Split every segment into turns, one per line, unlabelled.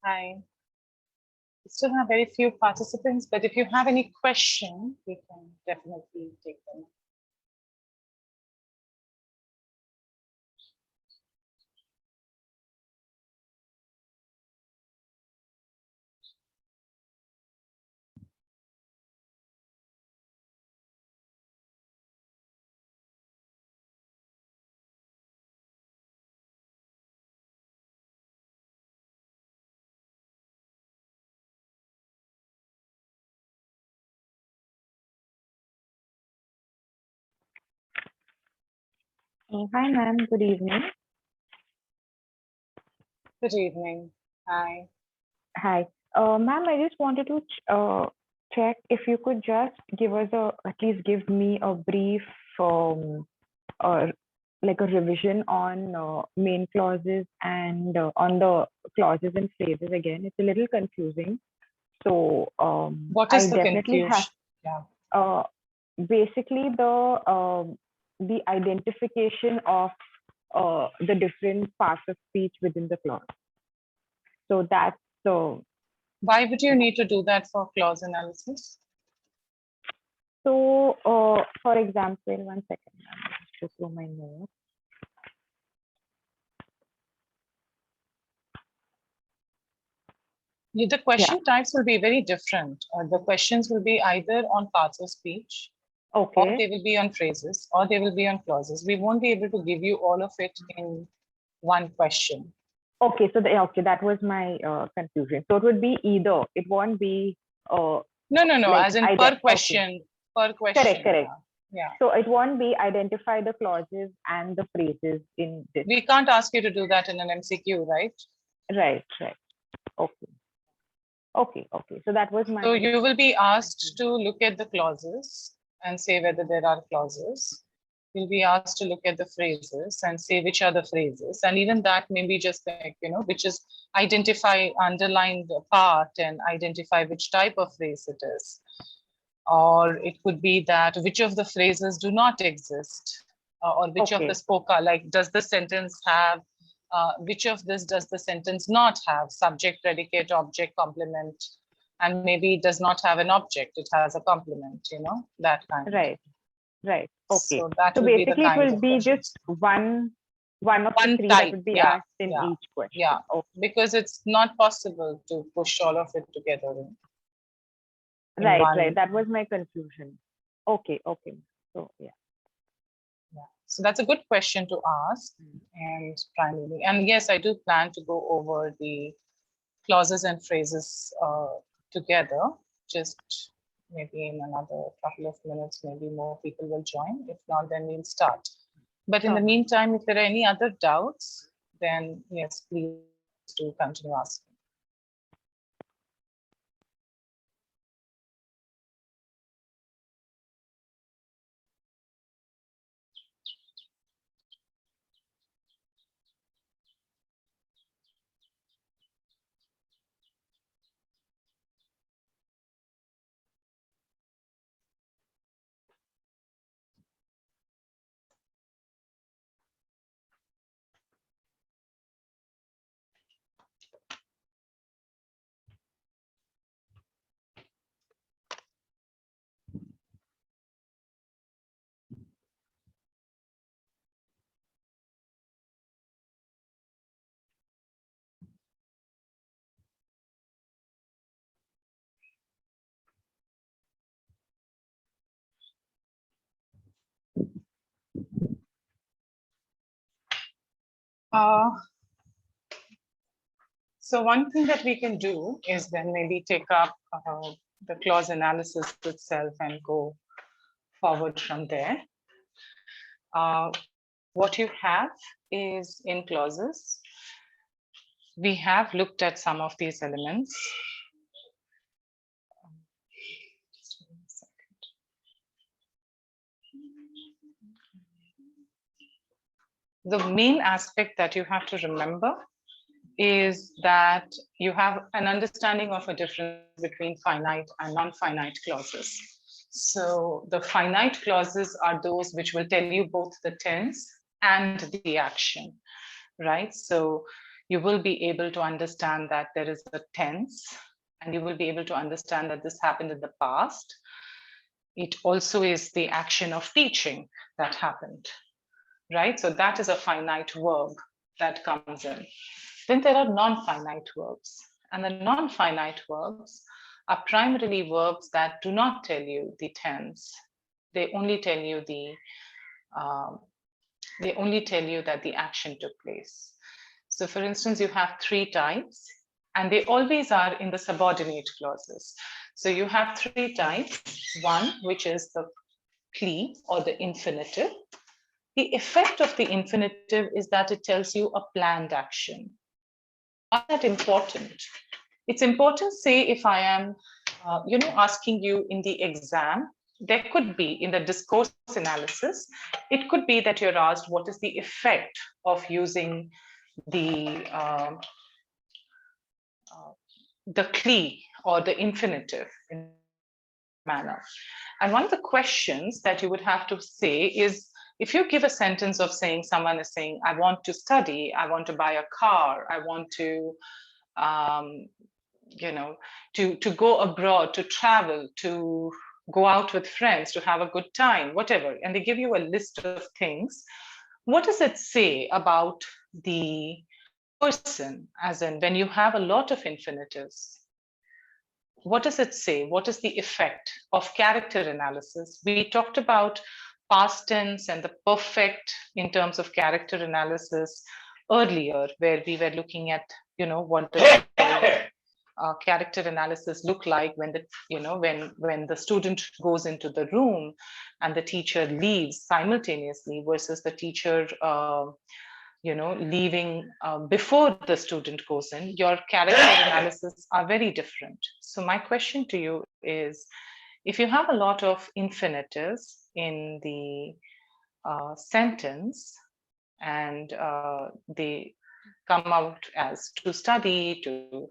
Hi. We still have very few participants, but if you have any question, we can definitely take them.
Hi, ma'am. Good evening.
Good evening. Hi.
Hi. Ma'am, I just wanted to check if you could just at least give me a brief, like a revision on main clauses and on the clauses and phrases again. It's a little confusing. So
What
I
is the
definitely have,
confusion?
basically the identification of the different parts of speech within the clause. So that's the
Why would you need to do that for clause analysis?
so for example, one second, I'll just go through my notes.
The question types will be very different. The questions will be either on parts of speech, or
Okay.
they will be on phrases, or they will be on clauses. We won't be able to give you all of it in one question.
Okay, so that was my confusion. So it would be either. It won't be
No,
like
as in
okay.
per question.
Correct.
Yeah.
So it won't be identify the clauses and the phrases in this.
We can't ask you to do that in an MCQ, right?
Right. Okay. So that was my.
So you will be asked to look at the clauses and say whether there are clauses. You'll be asked to look at the phrases and say which are the phrases. And even that may be just like, which is identify, underline the part and identify which type of phrase it is. Or it could be that which of the phrases do not exist, or which of the spoka, like does the sentence have, which of this does the sentence not have, subject, predicate, object, complement, and maybe it does not have an object, it has a complement, that kind.
Right. Okay.
So that will
basically,
be the kind
it will
of
be
questions.
just one of the three
type,
that would be asked in each question.
Yeah, because it's not possible to push all of it together.
Right. That was my confusion. Okay. So yeah.
So that's a good question to ask, and primarily, and yes, I do plan to go over the clauses and phrases together. Just maybe in another couple of minutes, maybe more people will join. If not, then we'll start. But in the meantime, if there are any other doubts, then yes, please do continue asking. So one thing that we can do is then maybe take up the clause analysis itself and go forward from there. What you have is in clauses, we have looked at some of these elements. The main aspect that you have to remember is that you have an understanding of a difference between finite and non-finite clauses. So the finite clauses are those which will tell you both the tense and the action, right? So you will be able to understand that there is a tense, and you will be able to understand that this happened in the past. It also is the action of teaching that happened, right? So that is a finite verb that comes in. Then there are non-finite verbs, and the non-finite verbs are primarily verbs that do not tell you the tense. They only tell you that the action took place. So for instance, you have 3 types, and they always are in the subordinate clauses. So you have 3 types. One, which is the plea or the infinitive. The effect of the infinitive is that it tells you a planned action. Why is that important? It's important, say, if I am, asking you in the exam, there could be in the discourse analysis, it could be that you're asked what is the effect of using the cli or the infinitive in manner. And one of the questions that you would have to say is, if you give a sentence of saying, someone is saying, I want to study, I want to buy a car, I want to, to go abroad, to travel, to go out with friends, to have a good time, whatever, and they give you a list of things, what does it say about the person? As in, when you have a lot of infinitives, what does it say? What is the effect of character analysis? We talked about past tense and the perfect in terms of character analysis earlier, where we were looking at, what does character analysis look like when the, when the student goes into the room and the teacher leaves simultaneously versus the teacher, leaving before the student goes in. Your character analysis are very different. So my question to you is, if you have a lot of infinitives in the sentence, and they come out as to study, to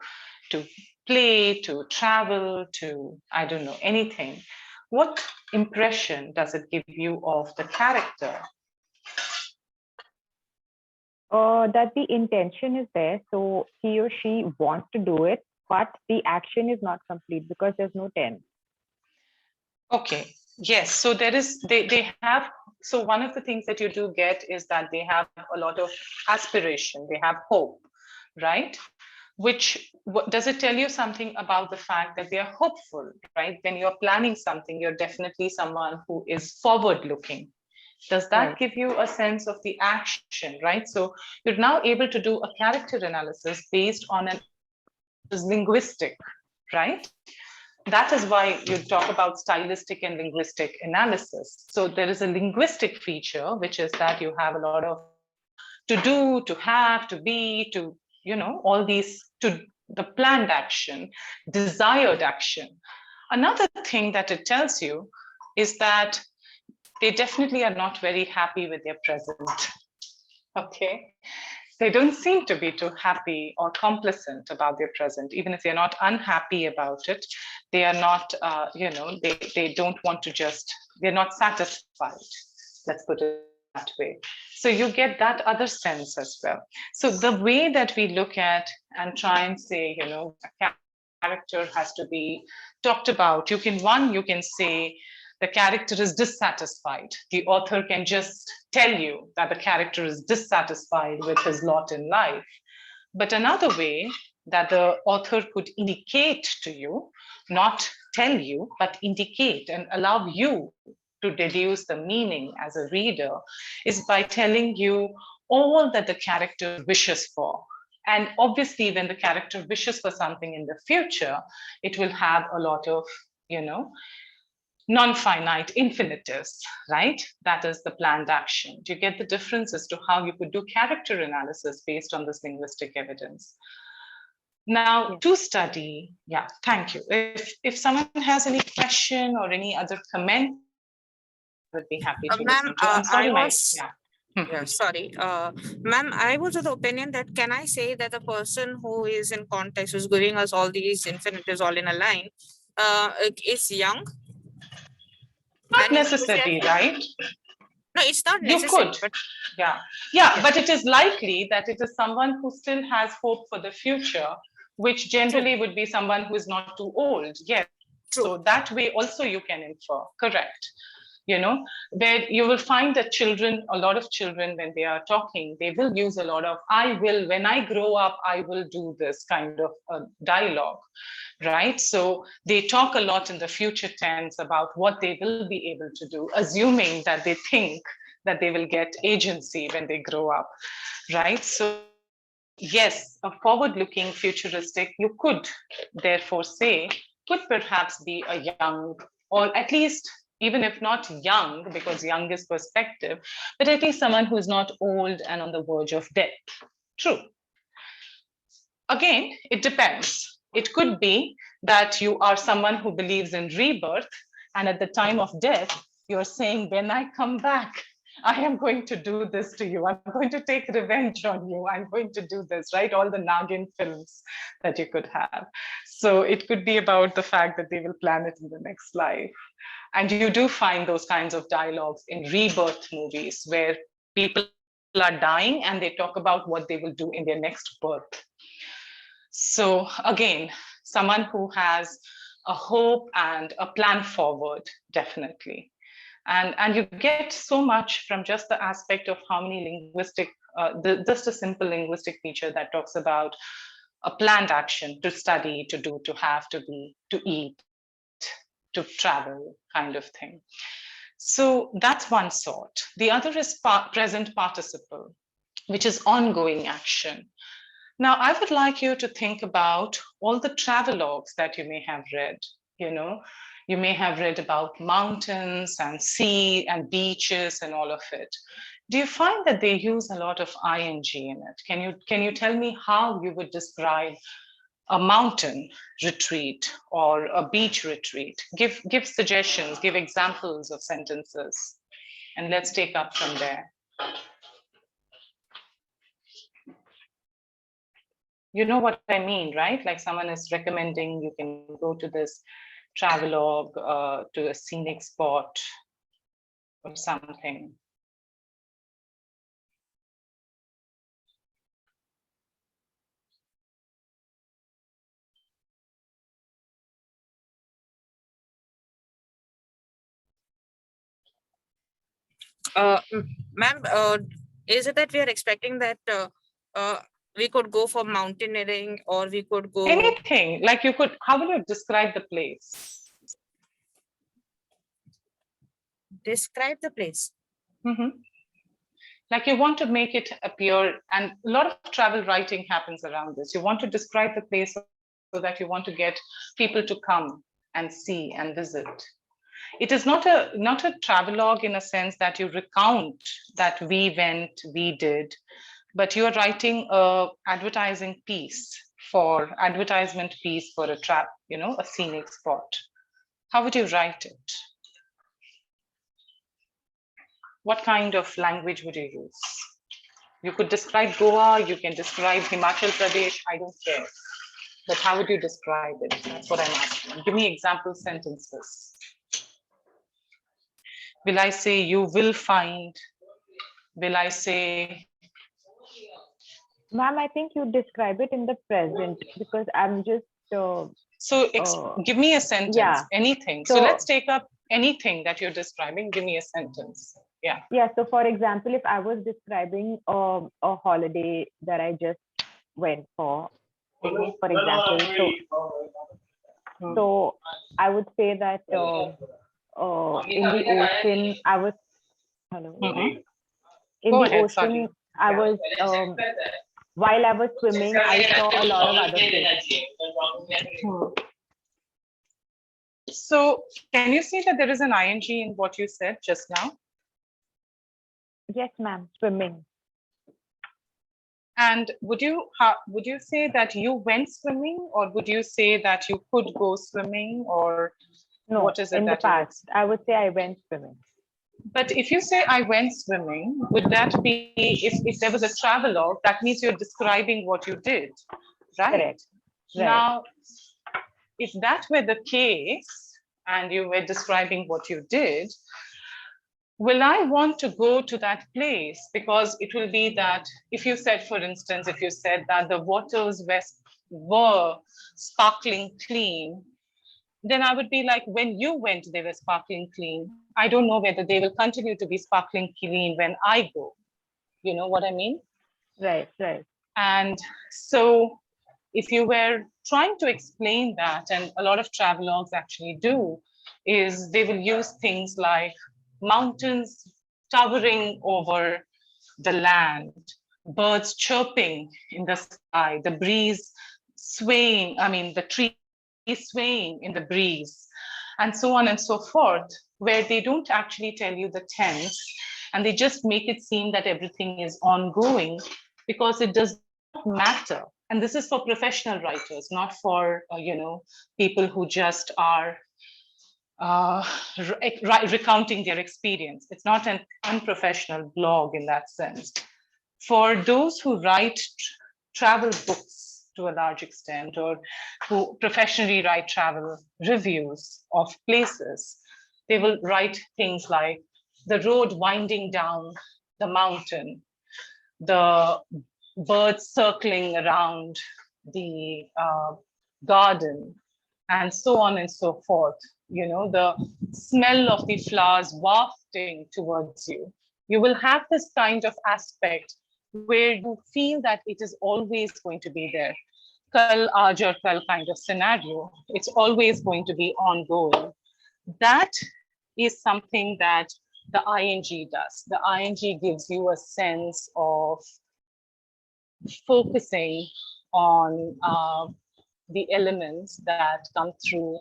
play, to travel, to, I don't know, anything, what impression does it give you of the character?
That the intention is there, so he or she wants to do it, but the action is not complete because there's no tense.
Okay, yes, so there is, they have, so one of the things that you do get is that they have a lot of aspiration, they have hope, right? Which, does it tell you something about the fact that they are hopeful, right? When you're planning something, you're definitely someone who is forward looking. Does that
Right.
give you a sense of the action, right? So you're now able to do a character analysis based on an linguistic, right? That is why you talk about stylistic and linguistic analysis. So there is a linguistic feature, which is that you have a lot of to do, to have, to be, to, all these, to the planned action, desired action. Another thing that it tells you is that they definitely are not very happy with their present. Okay. They don't seem to be too happy or complacent about their present. Even if they're not unhappy about it, they are not, they don't want to just, they're not satisfied. Let's put it that way. So you get that other sense as well. So the way that we look at and try and say, a character has to be talked about, you can say, the character is dissatisfied. The author can just tell you that the character is dissatisfied with his lot in life. But another way that the author could indicate to you, not tell you, but indicate and allow you to deduce the meaning as a reader, is by telling you all that the character wishes for. And obviously, when the character wishes for something in the future, it will have a lot of, non-finite infinitives, right? That is the planned action. Do you get the difference as to how you could do character analysis based on this linguistic evidence? Now, to study, yeah, thank you. If someone has any question or any other comment, I would be happy to listen to. I'm sorry,
sorry. Ma'am, I was of the opinion that, can I say that the person who is in context, who's giving us all these infinitives all in a line, is young?
Not necessarily, right?
No, it's not
You
necessary,
could.
but
Yeah,
Yeah.
but it is likely that it is someone who still has hope for the future, which generally would be someone who is not too old. Yes.
True.
So that way also you can infer, correct. Where you will find that children, a lot of children, when they are talking, they will use a lot of, I will, when I grow up, I will do this kind of dialogue, right? So they talk a lot in the future tense about what they will be able to do, assuming that they think that they will get agency when they grow up, right? So yes, a forward-looking futuristic, you could therefore say, could perhaps be a young, or at least, even if not young, because young is perspective, but at least someone who's not old and on the verge of death. True. Again, it depends. It could be that you are someone who believes in rebirth, and at the time of death, you're saying, when I come back, I am going to do this to you. I'm going to take revenge on you. I'm going to do this, right? All the Nagin films that you could have. So it could be about the fact that they will plan it in the next life. And you do find those kinds of dialogues in rebirth movies where people are dying and they talk about what they will do in their next birth. So again, someone who has a hope and a plan forward, definitely. And you get so much from just the aspect of how many linguistic, just a simple linguistic feature that talks about a planned action to study, to do, to have, to be, to eat, to travel kind of thing. So that's one sort. The other is present participle, which is ongoing action. Now, I would like you to think about all the travelogues that you may have read. You may have read about mountains and sea and beaches and all of it. Do you find that they use a lot of ing in it? Can you tell me how you would describe a mountain retreat or a beach retreat? Give suggestions, give examples of sentences, and let's take up from there. You know what I mean, right? Like someone is recommending you can go to this travelogue, to a scenic spot or something.
Ma'am, is it that we are expecting that we could go for mountaineering, or we could go
Anything, like you could, how will you describe the place?
describe the place?
Like you want to make it appear, and a lot of travel writing happens around this. You want to describe the place so that you want to get people to come and see and visit. It is not a travelogue in a sense that you recount that we went, we did, but you are writing a advertising piece for advertisement piece for a scenic spot. How would you write it? What kind of language would you use? You could describe Goa, you can describe Himachal Pradesh, I don't care. But how would you describe it? That's what I'm asking. Give me example sentences. Will I say you will find? Will I say?
Ma'am, I think you describe it in the present because I'm just.
Give me a sentence,
yeah.
anything. So let's take up anything that you're describing. Give me a sentence. Yeah.
Yeah. So for example, if I was describing a holiday that I just went for example, so I would say that in the ocean, I was, hello. In
Go
the
ahead,
ocean,
sorry.
I was, while I was swimming, I saw a lot of other fish.
So can you see that there is an ing in what you said just now?
Yes, ma'am, swimming.
And would you say that you went swimming, or would you say that you could go swimming, or
no,
what is it
in the past, I would say I went swimming.
But if you say I went swimming, would that be, if there was a travelogue, that means you're describing what you did, right?
Correct. Right.
Now, if that were the case, and you were describing what you did, will I want to go to that place? Because it will be that if you said, for instance, if you said that the waters were sparkling clean, then I would be like, when you went, they were sparkling clean. I don't know whether they will continue to be sparkling clean when I go. You know what I mean?
Right, right.
And so if you were trying to explain that, and a lot of travelogues actually do, is they will use things like mountains towering over the land, birds chirping in the sky, the breeze swaying, I mean, the tree swaying in the breeze, and so on and so forth, where they don't actually tell you the tense, and they just make it seem that everything is ongoing, because it does not matter. And this is for professional writers, not for people who just are recounting their experience. It's not an unprofessional blog in that sense. For those who write travel books to a large extent, or who professionally write travel reviews of places, they will write things like the road winding down the mountain, the birds circling around the garden, and so on and so forth. You know, the smell of the flowers wafting towards you. You will have this kind of aspect where you feel that it is always going to be there. Kal aaj aur kal kind of scenario. It's always going to be ongoing. That is something that the ing does. The ing gives you a sense of focusing on the elements that come through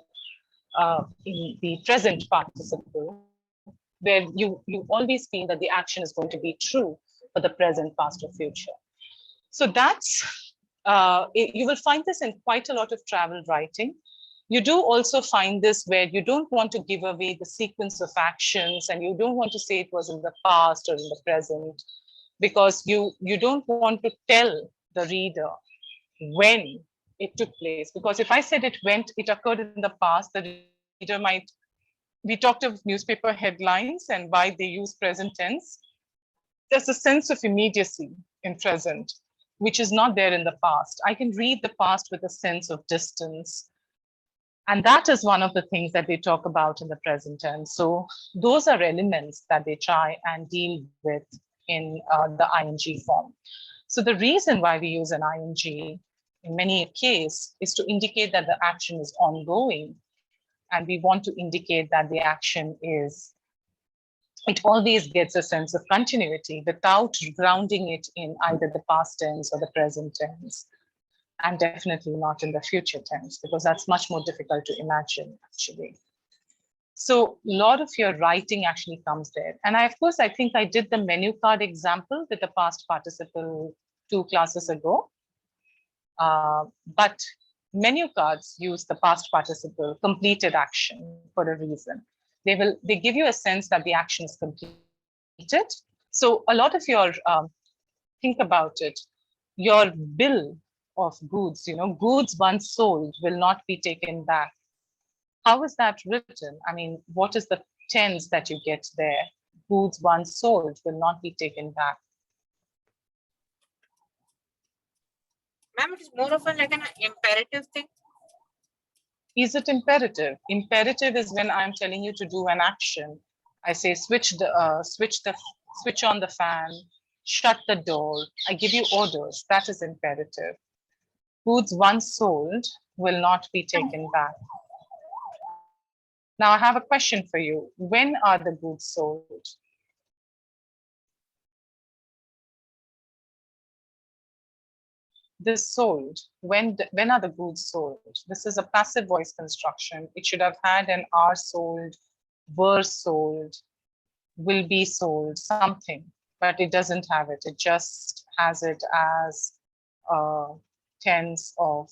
in the present participle, where you always feel that the action is going to be true for the present, past, or future. So that's, you will find this in quite a lot of travel writing. You do also find this where you don't want to give away the sequence of actions, and you don't want to say it was in the past or in the present, because you don't want to tell the reader when it took place. Because if I said it occurred in the past, the reader might, we talked of newspaper headlines and why they use present tense. There's a sense of immediacy in present, which is not there in the past. I can read the past with a sense of distance. And that is one of the things that they talk about in the present tense. So those are elements that they try and deal with in the ing form. So the reason why we use an ing in many cases is to indicate that the action is ongoing. And we want to indicate that the action is, it always gets a sense of continuity without grounding it in either the past tense or the present tense. And definitely not in the future tense, because that's much more difficult to imagine, actually. So a lot of your writing actually comes there. And of course, I think I did the menu card example with the past participle 2 classes ago. But menu cards use the past participle completed action for a reason. They give you a sense that the action is completed. So a lot of your, think about it, your bill of goods, goods once sold will not be taken back. How is that written? I mean, what is the tense that you get there? Goods once sold will not be taken back.
Ma'am, it is more of like an imperative thing.
Is it imperative? Imperative is when I'm telling you to do an action. I say switch on the fan, shut the door. I give you orders. That is imperative. Goods once sold will not be taken back. Now I have a question for you. When are the goods sold? This sold, when are the goods sold? This is a passive voice construction. It should have had an are sold, were sold, will be sold, something, but it doesn't have it. It just has it as a tense of,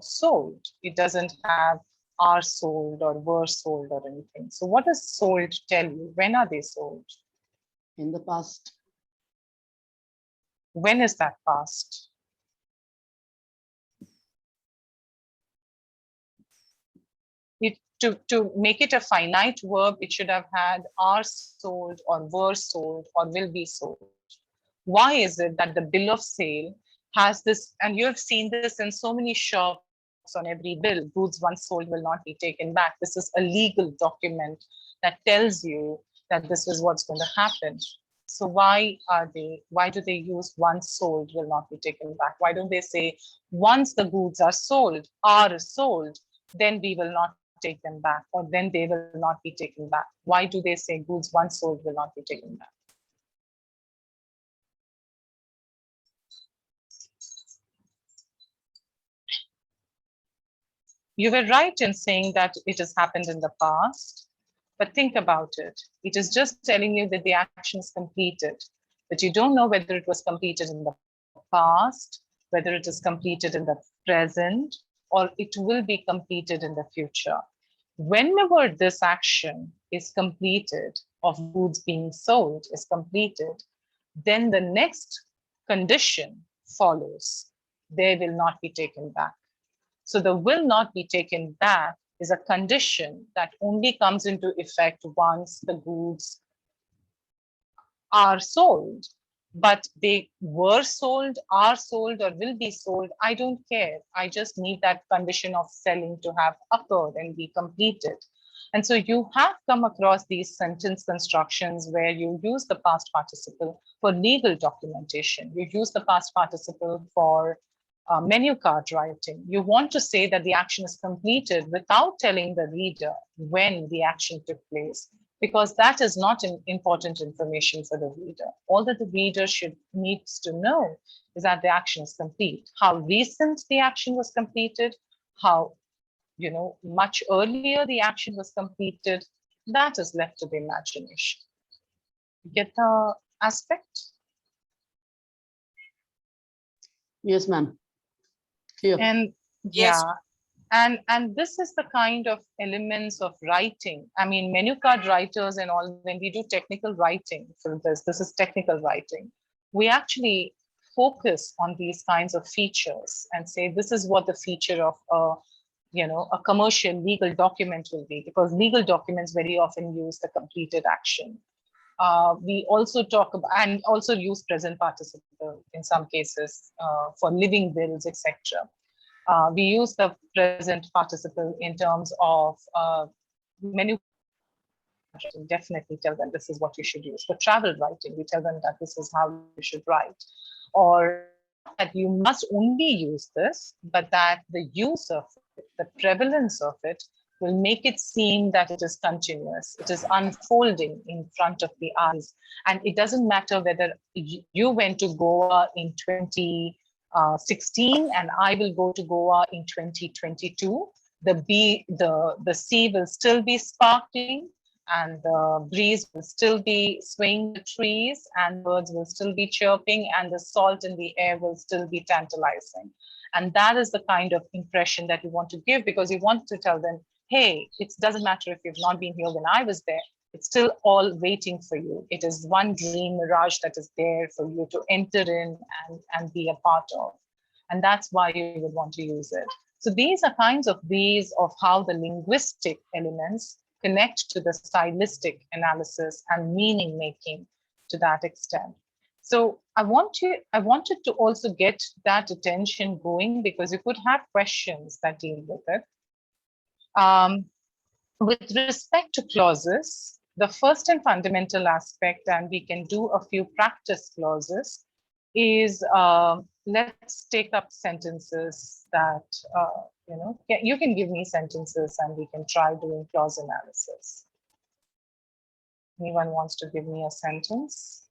sold. It doesn't have are sold or were sold or anything. So what does sold tell you? When are they sold?
In the past.
When is that past? to make it a finite verb, it should have had are sold or were sold or will be sold. Why is it that the bill of sale has this, and you have seen this in so many shops on every bill, goods once sold will not be taken back. This is a legal document that tells you that this is what's going to happen. So why do they use once sold will not be taken back? Why don't they say once the goods are sold, then we will not take them back, or then they will not be taken back? Why do they say goods once sold will not be taken back? You were right in saying that it has happened in the past, but think about it. It is just telling you that the action is completed, but you don't know whether it was completed in the past, whether it is completed in the present, or it will be completed in the future. Whenever this action is completed, of goods being sold is completed, then the next condition follows. They will not be taken back. So the will not be taken back is a condition that only comes into effect once the goods are sold. But they were sold, are sold, or will be sold, I don't care. I just need that condition of selling to have occurred and be completed. And so you have come across these sentence constructions where you use the past participle for legal documentation. You use the past participle for menu card writing. You want to say that the action is completed without telling the reader when the action took place, because that is not important information for the reader. All that the reader needs to know is that the action is complete. How recent the action was completed, how much earlier the action was completed, that is left to the imagination. Get the aspect?
Yes, ma'am. Clear.
And
Yes.
yeah, and this is the kind of elements of writing. I mean, menu card writers and all, when we do technical writing for this is technical writing. We actually focus on these kinds of features and say, this is what the feature of a commercial legal document will be, because legal documents very often use the completed action. We also talk about, and also use present participle in some cases for living wills, etc. We use the present participle in terms of menu. Definitely tell them this is what you should use. For travel writing, we tell them that this is how you should write, or that you must only use this, but that the use of it, the prevalence of it, will make it seem that it is continuous. It is unfolding in front of the eyes. And it doesn't matter whether you went to Goa in 2016 and I will go to Goa in 2022. The sea will still be sparkling, and the breeze will still be swaying the trees, and birds will still be chirping, and the salt in the air will still be tantalizing. And that is the kind of impression that you want to give, because you want to tell them, hey, it doesn't matter if you've not been here when I was there, it's still all waiting for you. It is one dream mirage that is there for you to enter in and be a part of. And that's why you would want to use it. So these are kinds of ways of how the linguistic elements connect to the stylistic analysis and meaning making to that extent. So I wanted to also get that attention going, because you could have questions that deal with it. With respect to clauses, the first and fundamental aspect, and we can do a few practice clauses, is let's take up sentences that, you can give me sentences and we can try doing clause analysis. Anyone wants to give me a sentence?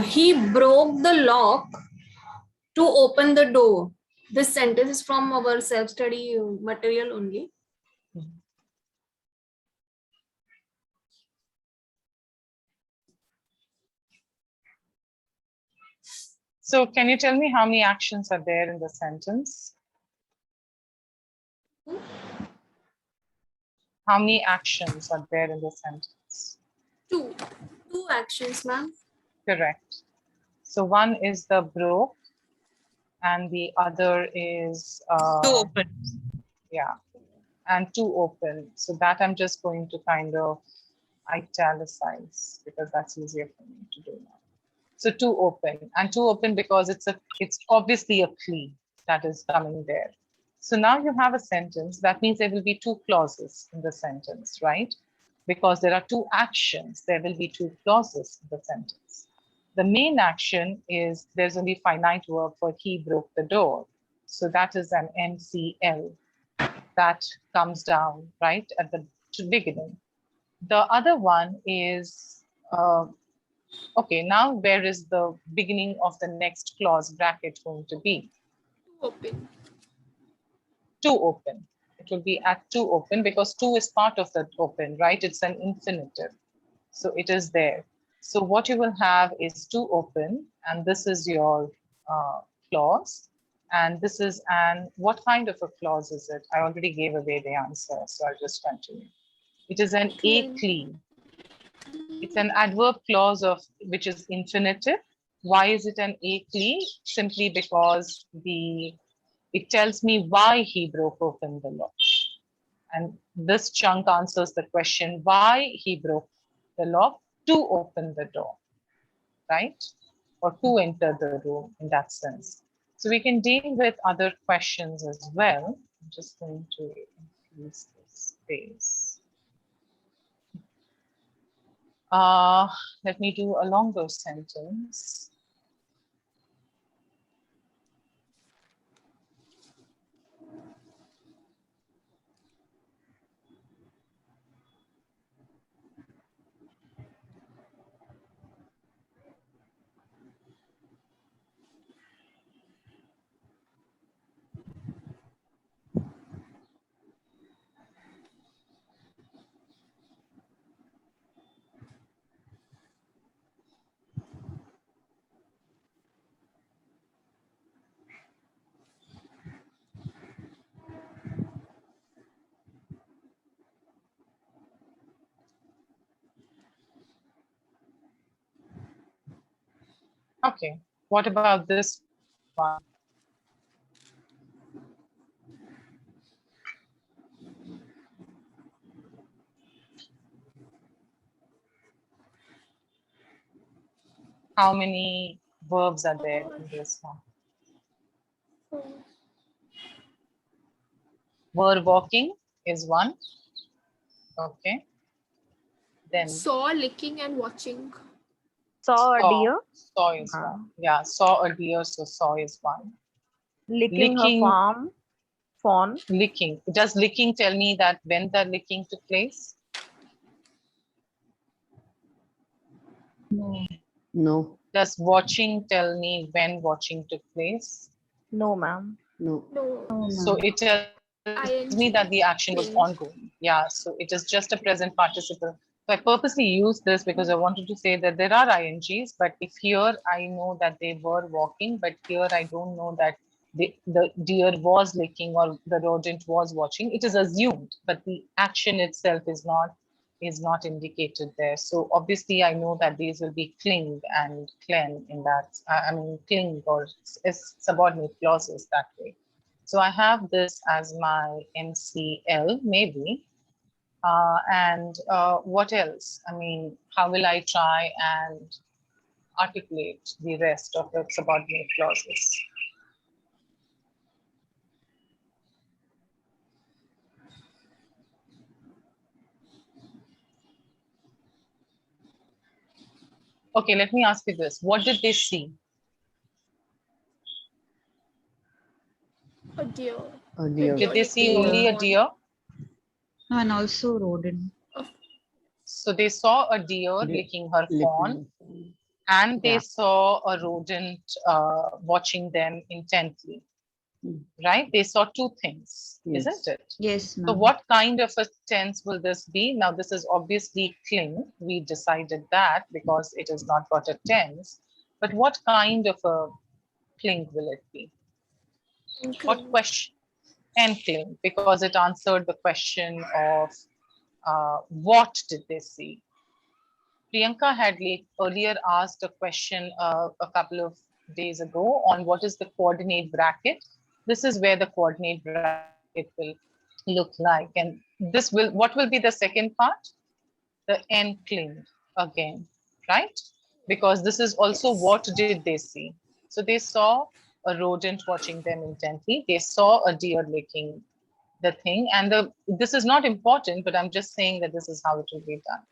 He broke the lock to open the door. This sentence is from our self-study material only.
So can you tell me how many actions are there in the sentence? How many actions are there in the sentence?
Two actions, ma'am.
Correct. So one is the broke, and the other is
To open.
yeah, and to open. So that I'm just going to kind of italicize because that's easier for me to do now. So to open, and to open because it's obviously a plea that is coming there. So now you have a sentence. That means there will be two clauses in the sentence, right? Because there are two actions, there will be two clauses in the sentence. The main action is there's only finite verb for he broke the door. So that is an MCL that comes down right at the beginning. The other one is, okay, now where is the beginning of the next clause bracket going to be?
Open.
To open. It will be at to open because to is part of the open, right? It's an infinitive. So it is there. So what you will have is to open, and this is your clause. And this is what kind of a clause is it? I already gave away the answer, so I'll just continue. It is an a clean. It's an adverb clause of which is infinitive. Why is it an a clean? Simply because it tells me why he broke open the lock. And this chunk answers the question why he broke the lock to open the door, right? Or to enter the room in that sense. So we can deal with other questions as well. I'm just going to increase the space. Let me do a longer sentence. Okay, what about this one? How many verbs are there in this one? Were walking is one. Okay. Then
Saw, licking, and watching.
Saw a deer
saw is one. Yeah, saw a deer, so saw is one.
licking her
Licking.
fawn.
Licking. Does licking tell me that when the licking took place?
No,
Does watching tell me when watching took place?
No, ma'am.
no.
No.
So it tells me that the action was
Ing.
ongoing. Yeah, so it is just a present participle. So I purposely used this because I wanted to say that there are INGs, but if here I know that they were walking, but here I don't know that the deer was licking or the rodent was watching. It is assumed, but the action itself is not indicated there. So obviously I know that these will be cling and clen in that, I mean cling or subordinate clauses that way. So I have this as my MCL maybe. And what else? I mean, how will I try and articulate the rest of the subordinate clauses? Okay, let me ask you this. What did they see?
A deer.
A deer.
Did they see
licking
only
the
a
fawn.
deer?
And also rodent.
So they saw a deer licking her fawn, and they
Yeah.
saw a rodent watching them intently,
Mm.
right? They saw two things,
Yes.
isn't it?
Yes,
So
ma'am.
what kind of a tense will this be? Now this is obviously cling. We decided that because it has not got a tense. But what kind of a cling will it be? What
Inkling.
question? Encling, because it answered the question of what did they see? Priyanka had earlier asked a question a couple of days ago on what is the coordinate bracket. This is where the coordinate bracket will look like. And this will, what will be the second part? The enclave again, right? Because this is also what did they see? So they saw a rodent watching them intently. They saw a deer licking the thing. And this is not important, but I'm just saying that this is how it will be done.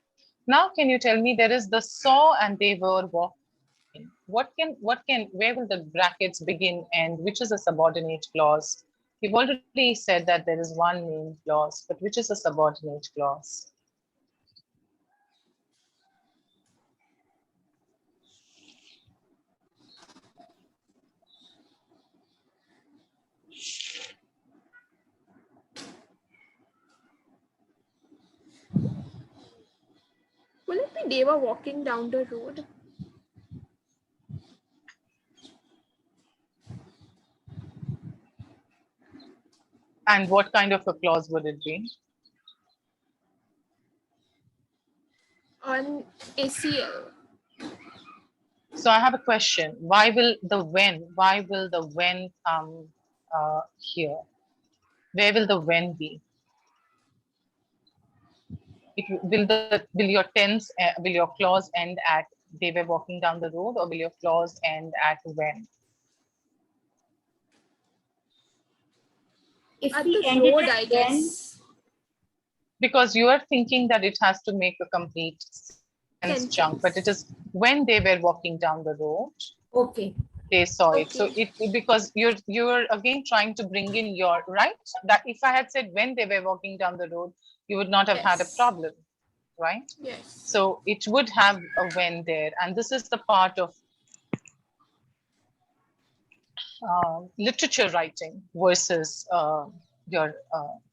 Now, can you tell me, there is the saw and they were walking. Where will the brackets begin and which is a subordinate clause? We've already said that there is one main clause, but which is a subordinate clause?
Will it be they were walking down the road?
And what kind of a clause would it be?
On ACL.
So I have a question. Why will the when come here? Where will the when be? Will your tense, will your clause end at they were walking down the road, or will your clause end at when?
If
At
we
the
ended
road,
at
I
when,
guess.
Because you are thinking that it has to make a complete sentence chunk, but it is when they were walking down the road,
okay.
they saw it. So
Okay.
because you're again trying to bring in your right, that if I had said when they were walking down the road, you would not have had a
Yes.
problem, right?
Yes.
So it would have a when there, and this is the part of literature writing versus your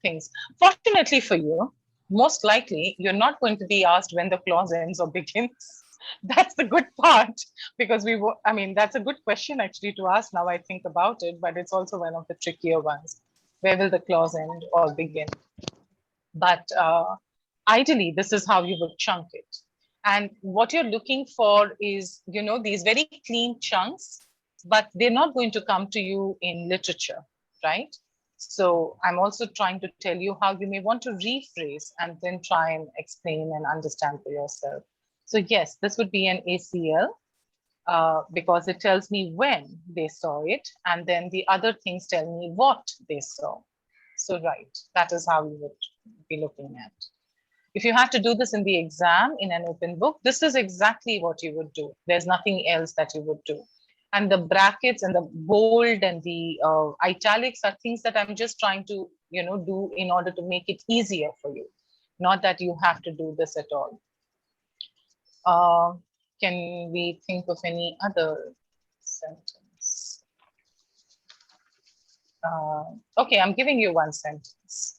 things. Fortunately for you, most likely you're not going to be asked when the clause ends or begins. That's the good part, because I mean, that's a good question actually to ask now I think about it, but it's also one of the trickier ones. Where will the clause end or begin? But ideally, this is how you would chunk it. And what you're looking for is, these very clean chunks, but they're not going to come to you in literature, right? So I'm also trying to tell you how you may want to rephrase and then try and explain and understand for yourself. So yes, this would be an ACL because it tells me when they saw it, and then the other things tell me what they saw. So right, that is how you would be looking at. If you have to do this in the exam in an open book, this is exactly what you would do. There's nothing else that you would do. And the brackets and the bold and the italics are things that I'm just trying to, do in order to make it easier for you. Not that you have to do this at all. Can we think of any other sentence? Okay, I'm giving you one sentence.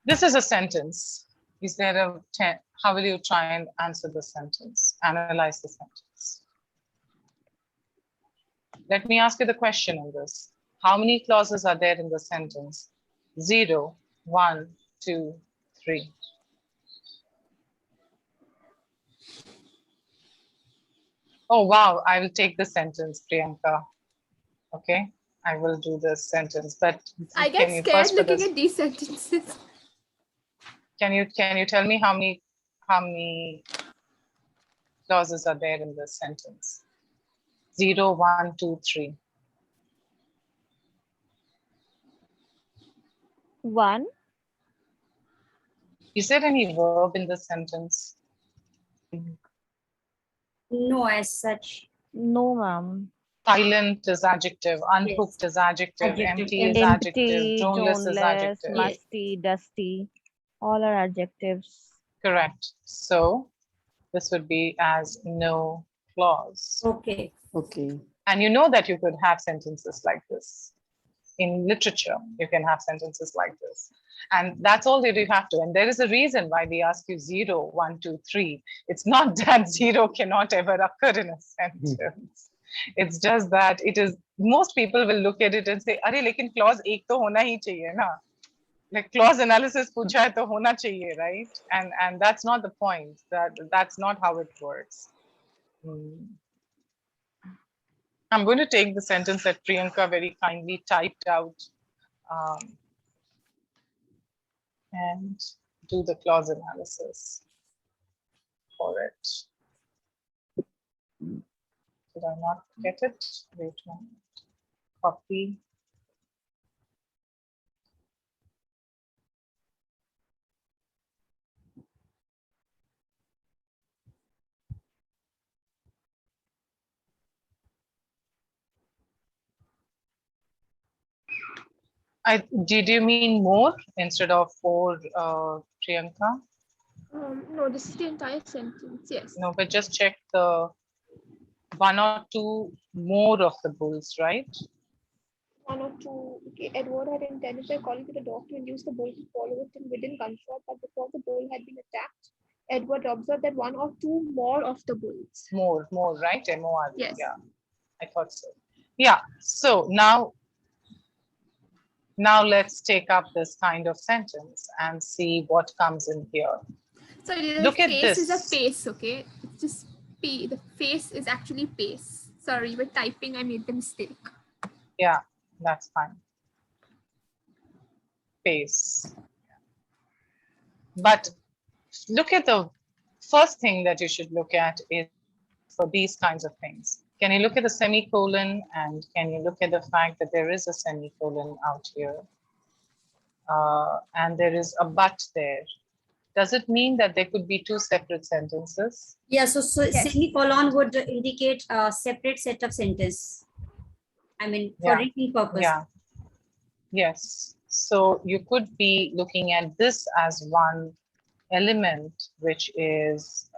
This is a sentence. Is there a 10? How will you try and answer the sentence, analyze the sentence? Let me ask you the question on this. How many clauses are there in the sentence? 0, 1, 2, 3. Oh, wow. I will take the sentence, Priyanka. Okay. I will do this sentence, but
I
can
get
you
scared
first put
looking
this-
at these sentences.
Can you tell me how many clauses are there in this sentence? 0, 1, 2, 3.
1.
Is there any verb in the sentence?
No, as such.
No, ma'am.
Silent is adjective, unhooked is adjective,
Adjective,
empty is
empty.
adjective,
Empty,
toneless is
toneless,
adjective.
Yes.
musty, dusty. All are adjectives.
Correct. So this would be as no clause.
Okay.
Okay.
And you know that you could have sentences like this. In literature, you can have sentences like this. And that's all that you have to. And there is a reason why they ask you 0, 1, 2, 3. It's not that 0 cannot ever occur in a sentence. It's just that it is, most people will look at it and say, "Arey, lekin clause ek to hona hi chahiye na." Like clause analysis pucha hai to hona chahiye, right? And that's not the point. That's not how it works. I'm going to take the sentence that Priyanka very kindly typed out and do the clause analysis for it. Did I not get it? Wait a moment. Copy. Did you mean more instead of for, Priyanka?
No, this is the entire sentence. Yes.
No, but just check the 1 or 2 more of the bulls, right?
1 or 2. Okay, Edward had intended by calling to the dog to induce the bull to follow it within gunshot, but before the bull had been attacked, Edward observed that 1 or 2 more of the bulls.
More, right? M-O-R.
Yes.
Yeah, I thought so. Yeah, so now let's take up this kind of sentence and see what comes in here.
Sorry, the
Look at
face is a
this.
pace, okay? It's just P. The face is actually pace. Sorry, but typing, I made the mistake.
Yeah, that's fine. Pace. But look at the first thing that you should look at is for these kinds of things. Can you look at the semicolon, and can you look at the fact that there is a semicolon out here? And there is a but there. Does it mean that there could be 2 separate sentences?
Yeah, so semicolon would indicate a separate set of sentence. I mean, for
Yeah.
reading purpose.
Yeah. Yes. So you could be looking at this as one element, which is,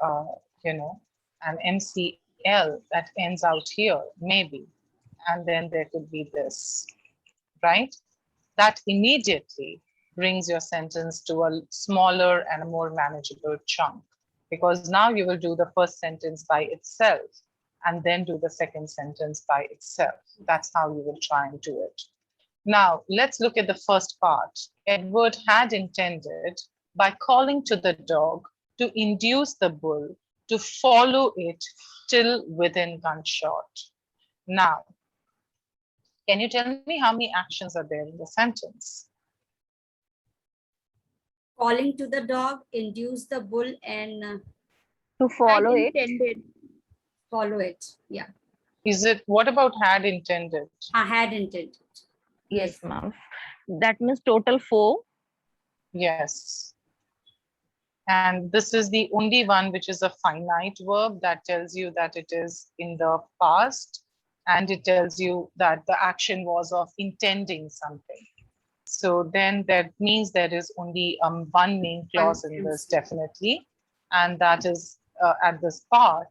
an MCL that ends out here, maybe. And then there could be this, right? That immediately brings your sentence to a smaller and a more manageable chunk, because now you will do the first sentence by itself and then do the second sentence by itself. That's how you will try and do it. Now, let's look at the first part. Edward had intended, by calling to the dog, to induce the bull to follow it till within gunshot. Now, can you tell me how many actions are there in the sentence?
Calling to the dog, induce the bull, and
To follow it.
Intended.
follow it. Yeah,
Is it, what about had intended?
I had intended.
Yes, ma'am. That means total 4.
Yes. And this is the only one which is a finite verb that tells you that it is in the past, and it tells you that the action was of intending something. So then that means there is only one main clause in this, definitely, and that is at this part.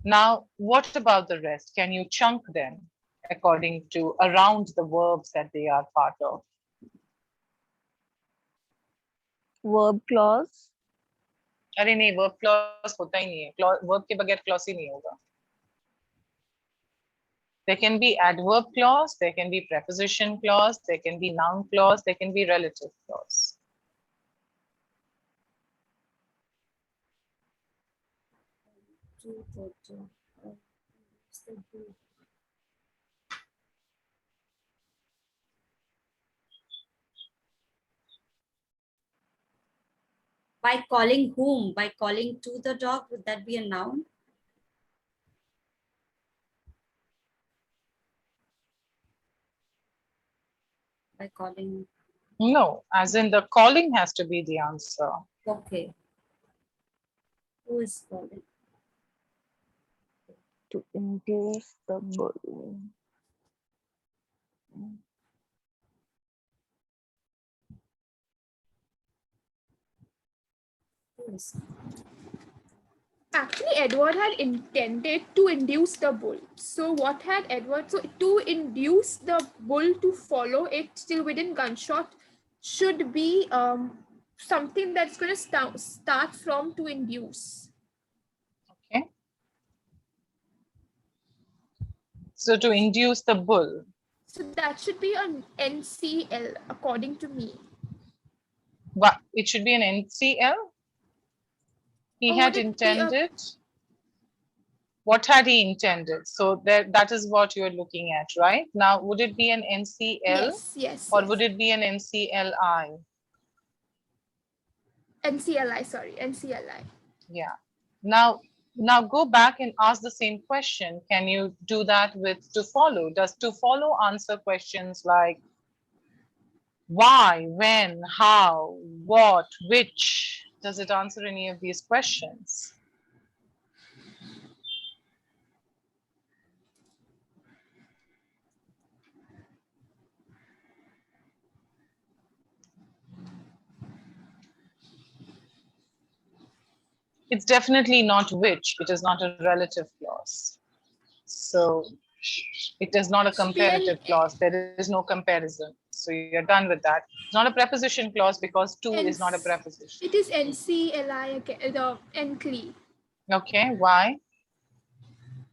Now, what about the rest? Can you chunk them according to around the verbs that they are part of?
Verb clause.
अरे नहीं, verb clause होता ही नहीं है, verb के बगैर clause ही नहीं होगा. There can be adverb clause, there can be preposition clause, there can be noun clause, there can be relative clause.
By calling whom? By calling to the dog, would that be a noun? By calling,
No, as in the calling has to be the answer.
okay. Who is calling?
To induce the bull.
Who is?
Actually, Edward had intended to induce the bull. So what had Edward? So to induce the bull to follow it still within gunshot should be something that's going to start from to induce.
Okay. So to induce the bull.
So that should be an NCL according to me.
But it should be an NCL. He
Or
had
would it be a-
intended. What had he intended? So that is what you're looking at, right? Now, would it be an NCL
Yes.
or would it be an NCLI?
NCLI, sorry, NCLI.
Yeah. Now go back and ask the same question. Can you do that with to follow? Does to follow answer questions like why, when, how, what, which? Does it answer any of these questions? It's definitely not which. It is not a relative clause. So it is not a comparative clause. There is no comparison. So you're done with that. It's not a preposition clause because to is not a preposition.
It is NCLI again, the NCLI.
Okay, why?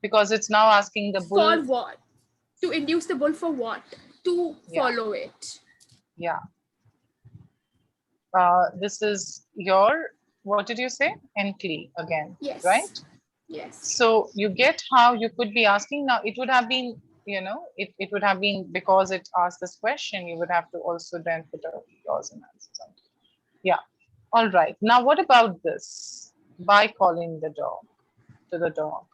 Because it's now asking the bull.
For what? To induce the bull for what? To follow it.
Yeah. This is your, what did you say? NCLI again,
Yes.
right?
Yes.
So you get how you could be asking now. It would have been, you know, it would have been because it asked this question, you would have to also then put a clause in answer. Yeah. All right. Now, what about this? By calling the dog to the dog.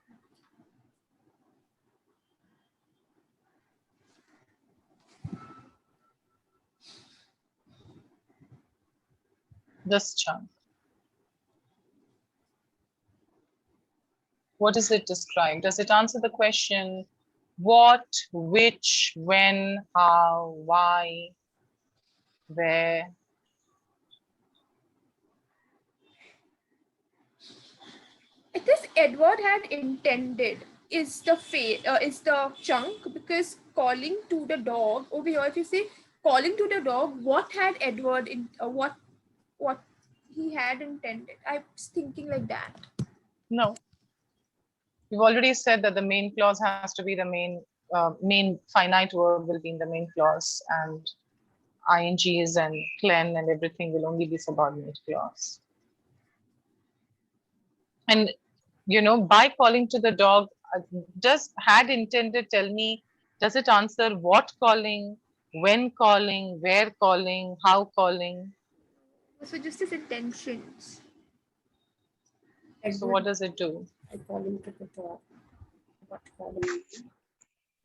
This chunk. What does it describe? Does it answer the question what, which, when, how, why, where?
It is Edward had intended is the chunk, because calling to the dog over here, if you say calling to the dog, what had Edward in what he had intended? I was thinking like that.
No. We've already said that the main clause has to be the main finite verb will be in the main clause, and INGs and clen and everything will only be subordinate clause. And, you know, by calling to the dog, does had intended tell me, does it answer what calling, when calling, where calling, how calling?
So just his intentions.
So what does it do?
I call him to the dog. What calling?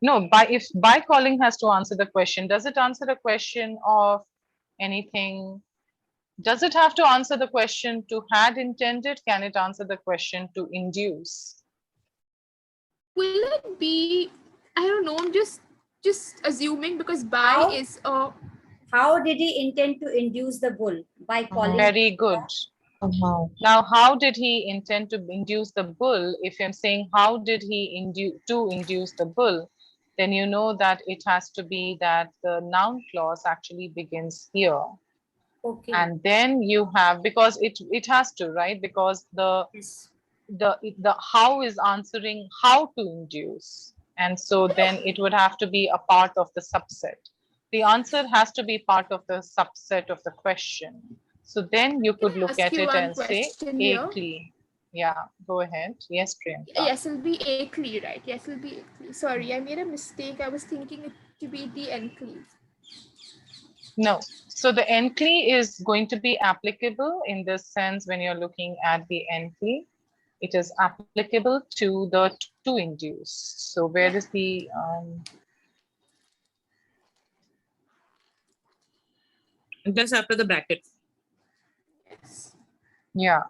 No, if by calling has to answer the question, does it answer the question of anything? Does it have to answer the question to had intended? Can it answer the question to induce?
Will it be? I don't know. I'm just assuming, because by
How?
is
How did he intend to induce the bull? By calling.
Very good. Now, how did he intend to induce the bull? If I'm saying how did he induce the bull, then you know that it has to be that the noun clause actually begins here.
Okay.
And then you have, because it has to, right? Because the how is answering how to induce. And so then it would have to be a part of the subset. The answer has to be part of the subset of the question. So then you could look at it and say a-cli. Yeah, go ahead. Yes, Priyanka.
Yes, it'll be a-cli, right? Yes, it'll be a-cli. Sorry, I made a mistake. I was thinking it to be the n-cli.
No. So the ently is going to be applicable in this sense when you're looking at the ently. It is applicable to the to induce. So where is the
Just after the bracket.
Yes.
yeah.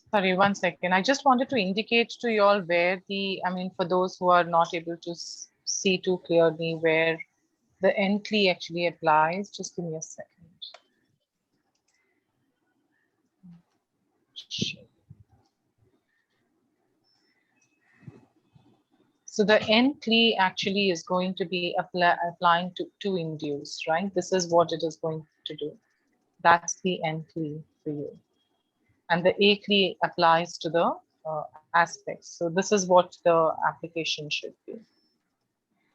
Sorry, 1 second. I just wanted to indicate to you all where the, I mean, for those who are not able to see too clearly where the ently actually applies. Just give me a second. So the ently actually is going to be applying to induce, right? This is what it is going to do. That's the ently for you. And the acly applies to the aspects. So this is what the application should be.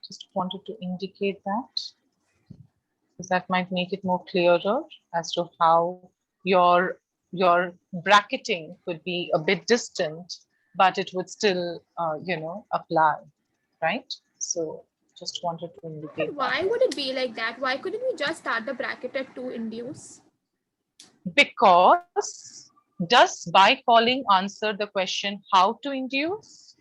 Just wanted to indicate that, because that might make it more clearer as to how your bracketing could be a bit distant, but it would still, apply, right? So just wanted to indicate
Why
that.
would it be like that? Why couldn't we just start the bracket at to induce?
Because does by calling answer the question how to induce?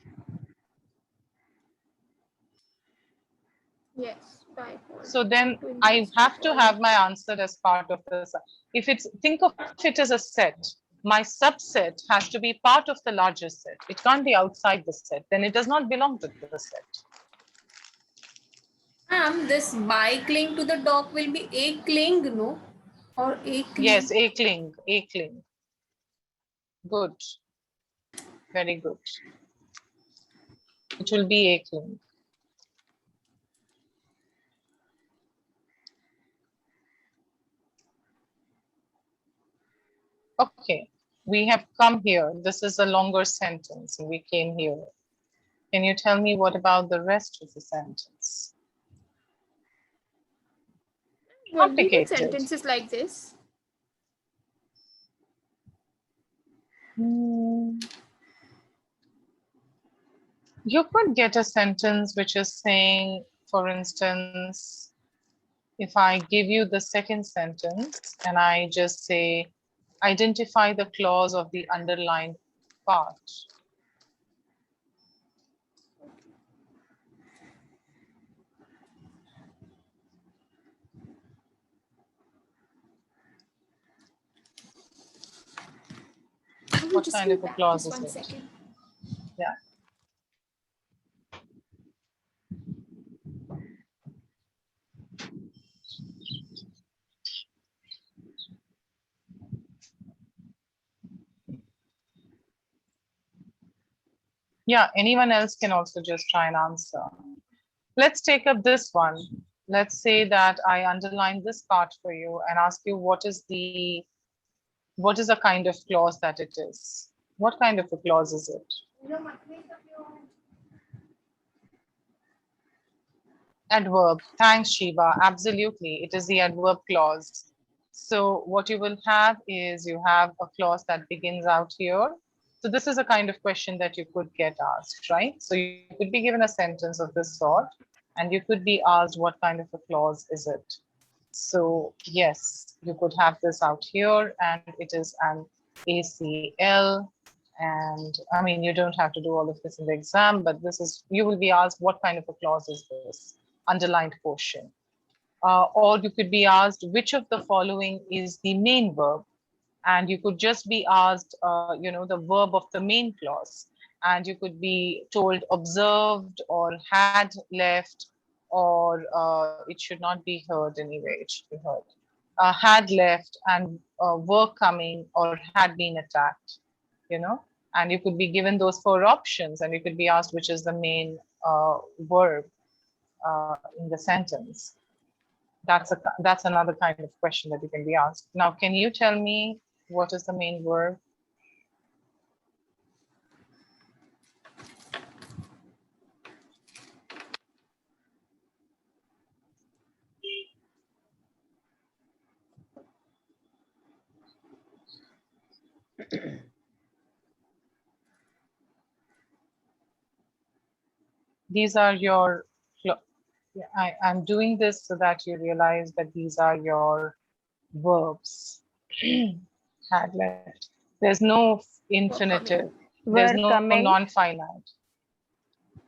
Yes, by
So then
to
I
induce,
have to
calling.
have my answer as part of this. If it's, think of it as a set, my subset has to be part of the larger set. It can't be outside the set. Then it does not belong to the set.
This by cling to the dog will be a cling, no? Or a cling.
Yes, a cling, a cling. Good. Very good. It will be a cling. Okay, we have come here. This is a longer sentence. We came here. Can you tell me what about the rest of the sentence?
When we get
Complicated.
sentences like this,
You could get a sentence which is saying, for instance, if I give you the second sentence and I just say, identify the clause of the underlined part.
I will
What
just
kind of a
back
clause
this
is
1
it?
second.
Yeah. Yeah, anyone else can also just try and answer. Let's take up this one. Let's say that I underline this part for you and ask you what is the kind of clause that it is? What kind of a clause is it? Adverb. Thanks, Shiva. Absolutely. It is the adverb clause. So what you will have is you have a clause that begins out here. So this is a kind of question that you could get asked, right? So you could be given a sentence of this sort, and you could be asked what kind of a clause is it? So yes, you could have this out here, and it is an ACL. And I mean, you don't have to do all of this in the exam, but this is, you will be asked what kind of a clause is this? Underlined portion. Or you could be asked which of the following is the main verb, and you could just be asked the verb of the main clause, and you could be told observed or had left, or it should not be heard anyway, it should be heard. Had left and were coming or had been attacked, and you could be given those 4 options, and you could be asked which is the main verb in the sentence. That's another kind of question that you can be asked. Now, can you tell me what is the main verb? These are your, I'm doing this so that you realize that these are your verbs. Had left. There's no infinitive. There's
Were
no
coming.
non-finite.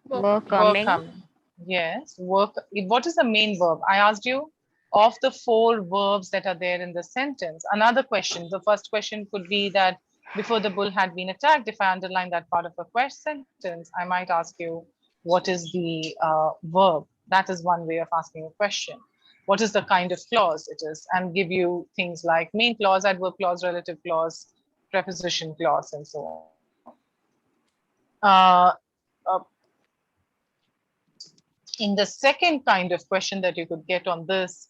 Were
Were
coming.
coming. Yes. Work. What is the main verb? I asked you of the 4 verbs that are there in the sentence. Another question. The first question could be that before the bull had been attacked, if I underline that part of a sentence, I might ask you, what is the verb? That is one way of asking a question. What is the kind of clause it is? And give you things like main clause, adverb clause, relative clause, preposition clause, and so on. In the second kind of question that you could get on this,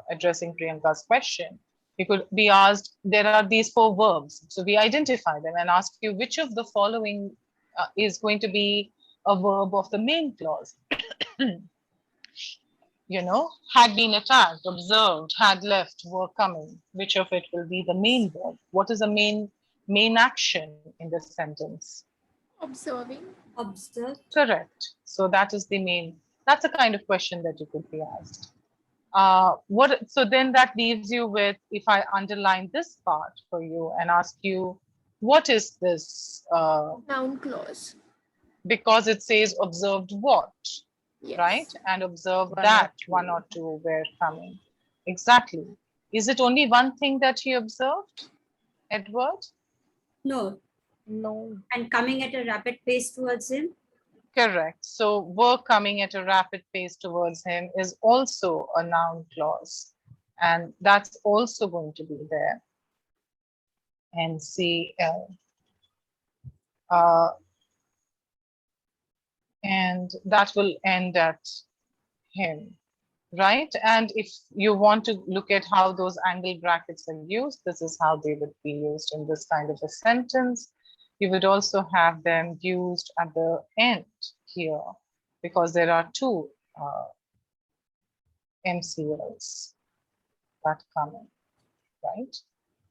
addressing Priyanka's question, you could be asked, there are these 4 verbs. So we identify them and ask you which of the following is going to be a verb of the main clause. You know, had been attacked, observed, had left, were coming. Which of it will be the main verb? What is the main action in this sentence?
Observing.
Observe.
Correct. So that is the main, that's a kind of question that you could be asked. So then that leaves you with, if I underline this part for you and ask you, what is this?
Noun clause.
Because it says observed what,
Yes.
right? And observe
One or
that
two.
1 or 2 were coming. Exactly. Is it only one thing that he observed, Edward?
No.
No.
And coming at a rapid pace towards him.
Correct. So were coming at a rapid pace towards him is also a noun clause. And that's also going to be there. NCL. And that will end at him, right? And if you want to look at how those angle brackets are used, this is how they would be used in this kind of a sentence. You would also have them used at the end here, because there are 2 MCLs that come in, right?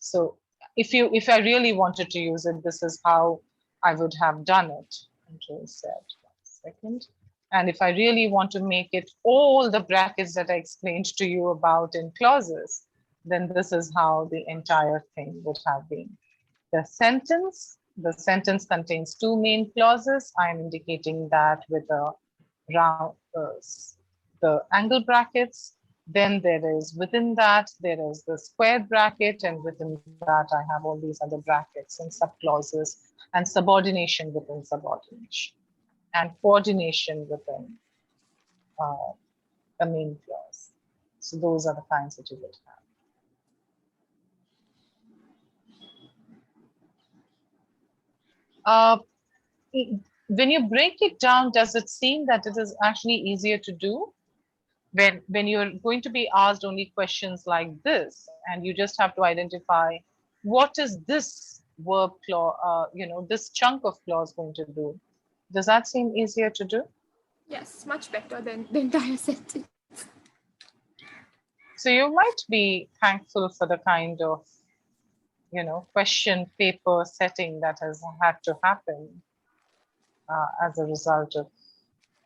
So if I really wanted to use it, this is how I would have done it. Andrew said, 1 second. And if I really want to make it all the brackets that I explained to you about in clauses, then this is how the entire thing would have been. The sentence contains 2 main clauses. I'm indicating that with a round, the angle brackets. Then there is, within that, there is the square bracket, and within that I have all these other brackets and subclauses and subordination within subordination and coordination within the main clause. So those are the kinds that you would have. When you break it down, does it seem that it is actually easier to do? When you're going to be asked only questions like this, and you just have to identify what is this verb clause, this chunk of clause going to do? Does that seem easier to do?
Yes, much better than the entire sentence.
So you might be thankful for the kind of, question paper setting that has had to happen as a result of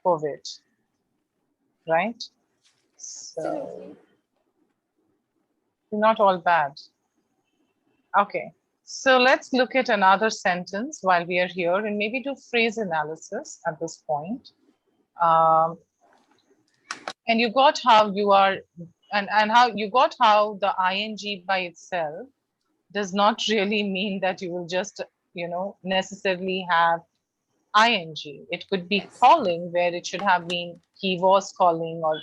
COVID, right? So
Absolutely.
not all bad. Okay, so let's look at another sentence while we are here and maybe do phrase analysis at this point. And you got how you are, and how you got how the ing by itself does not really mean that you will just, necessarily have ing. It could be
Yes.
calling where it should have been he was calling, or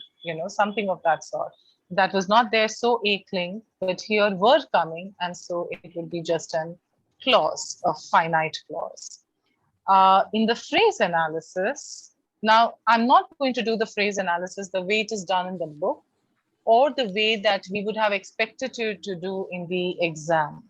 something of that sort. That was not there, so a cling, but here were coming, and so it would be just an clause, a finite clause. In the phrase analysis, now I'm not going to do the phrase analysis the way it is done in the book, or the way that we would have expected to do in the exam.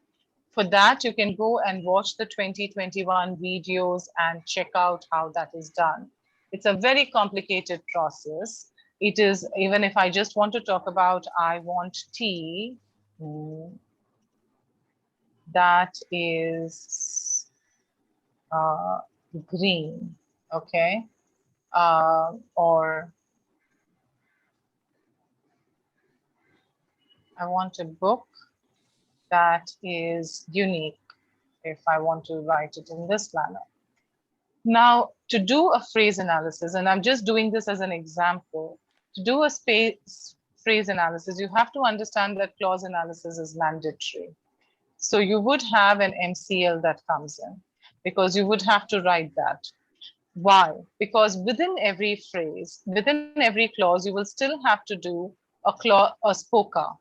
For that, you can go and watch the 2021 videos and check out how that is done. It's a very complicated process. It is, even if I just want to talk about, I want tea. that is green, okay? Or I want a book that is unique, if I want to write it in this manner. Now, to do a phrase analysis, and I'm just doing this as an example, to do a phrase analysis, you have to understand that clause analysis is mandatory. So you would have an MCL that comes in because you would have to write that. Why? Because within every phrase, within every clause, you will still have to do a SPOCA,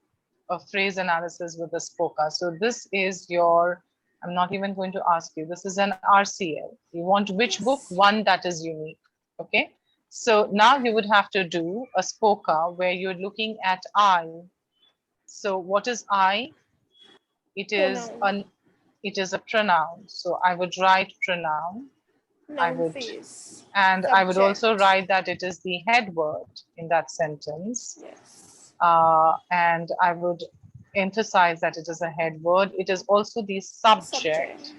a phrase analysis with a SPOCA. So this is your, I'm not even going to ask you, this is an RCL. You want which book? One that is unique, okay? So now you would have to do a SPOCA where you're looking at I. So what is I? It is a pronoun. So I would write pronoun. I would also write that it is the head word in that sentence.
Yes.
And I would emphasize that it is a head word. It is also the subject.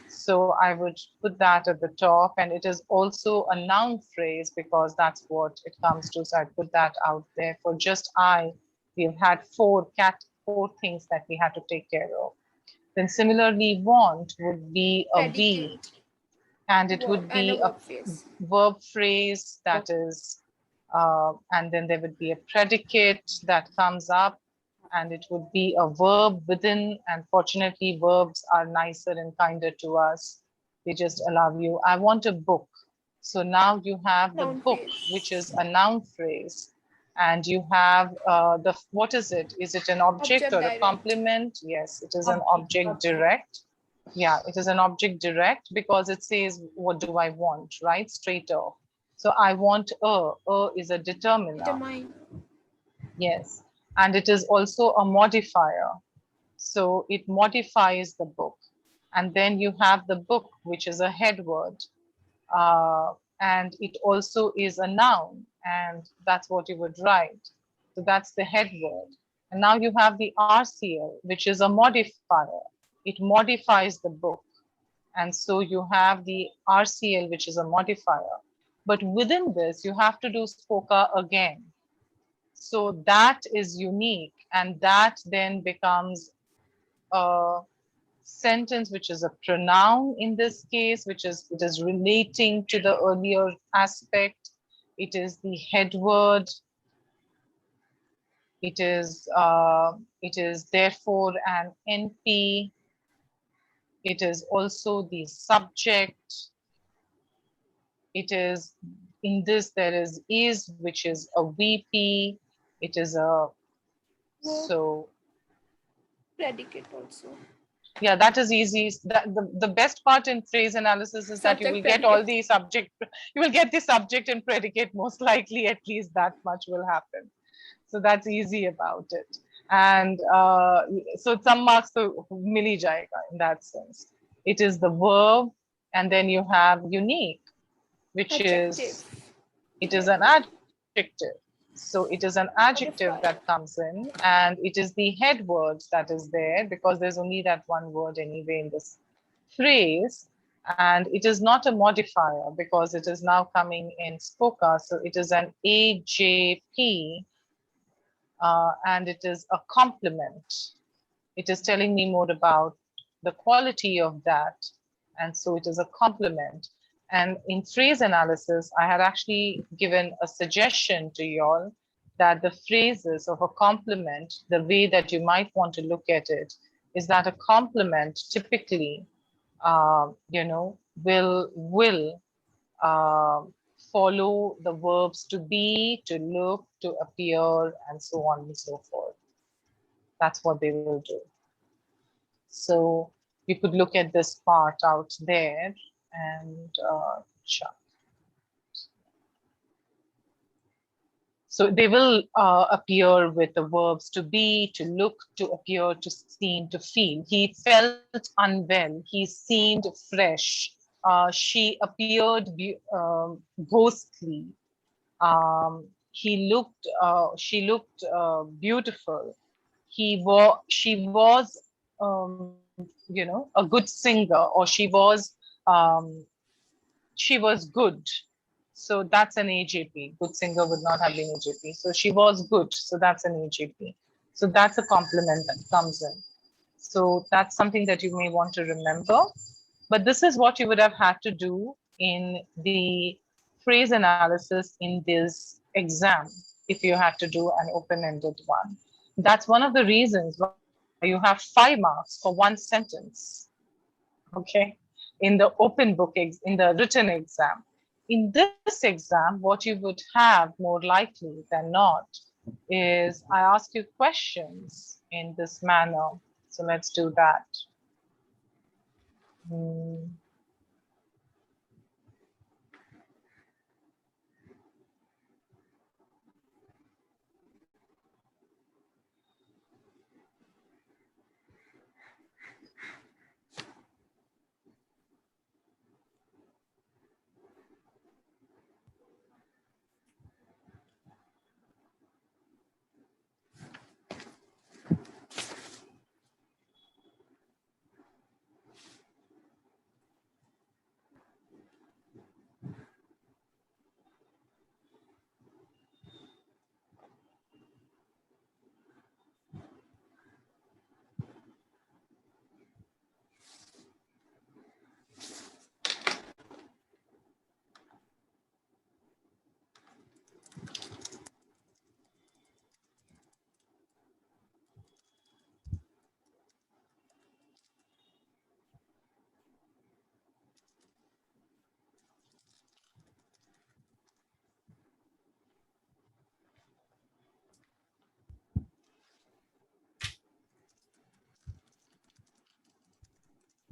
So I would put that at the top, and it is also a noun phrase because that's what it comes to. So I put that out there. For just I, we've had four things that we had to take care of. Then similarly, want would be a V, and it would be a verb phrase that is, and then there would be a predicate that comes up, and it would be a verb within, and fortunately verbs are nicer and kinder to us. They just allow you, I want a book. So now you have the book, which is a noun phrase, and you have what is it? Is it an object or a complement? Yes, it is an object direct. Yeah, it is an object direct because it says, what do I want, right? Straight off. So I want is a determiner. Yes, and it is also a modifier. So it modifies the book. And then you have the book, which is a head word. And it also is a noun, and that's what you would write. So that's the head word. And now you have the RCL, which is a modifier. It modifies the book. And so you have the RCL, which is a modifier. But within this, you have to do SPOCA again. So that is unique, and that then becomes a sentence which is a pronoun in this case, which is, it is relating to the earlier aspect. It is the head word. It is therefore an NP. It is also the subject. It is, in this there is, which is a VP. It is a, so
Predicate also.
yeah, that is easy. The best part in phrase analysis is that you will get all the subject, you will get the subject and predicate most likely, at least that much will happen. So that's easy about it. And so some marks to mili jayega in that sense. It is the verb, and then you have unique, which is, it is an adjective. So it is an adjective that comes in, and it is the head word that is there because there's only that one word anyway in this phrase. And it is not a modifier because it is now coming in SPOCA. So it is an AJP, and it is a complement. It is telling me more about the quality of that. And so it is a complement. And in phrase analysis, I had actually given a suggestion to you all that the phrases of a complement, the way that you might want to look at it, is that a complement typically, will follow the verbs to be, to look, to appear, and so on and so forth. That's what they will do. So you could look at this part out there and check. So they will appear with the verbs to be, to look, to appear, to seem, to feel. He felt unwell. He seemed fresh. She appeared ghostly. She looked beautiful. She was you know, a good singer, or she was good. So that's an AJP. Good singer would not have been AJP. So she was good. So that's an AJP. So that's a compliment that comes in. So that's something that you may want to remember. But this is what you would have had to do in the phrase analysis in this exam, if you had to do an open-ended one. That's one of the reasons why you have 5 marks for one sentence, okay, in the open book, in the written exam. In this exam, what you would have more likely than not is I ask you questions in this manner. So let's do that.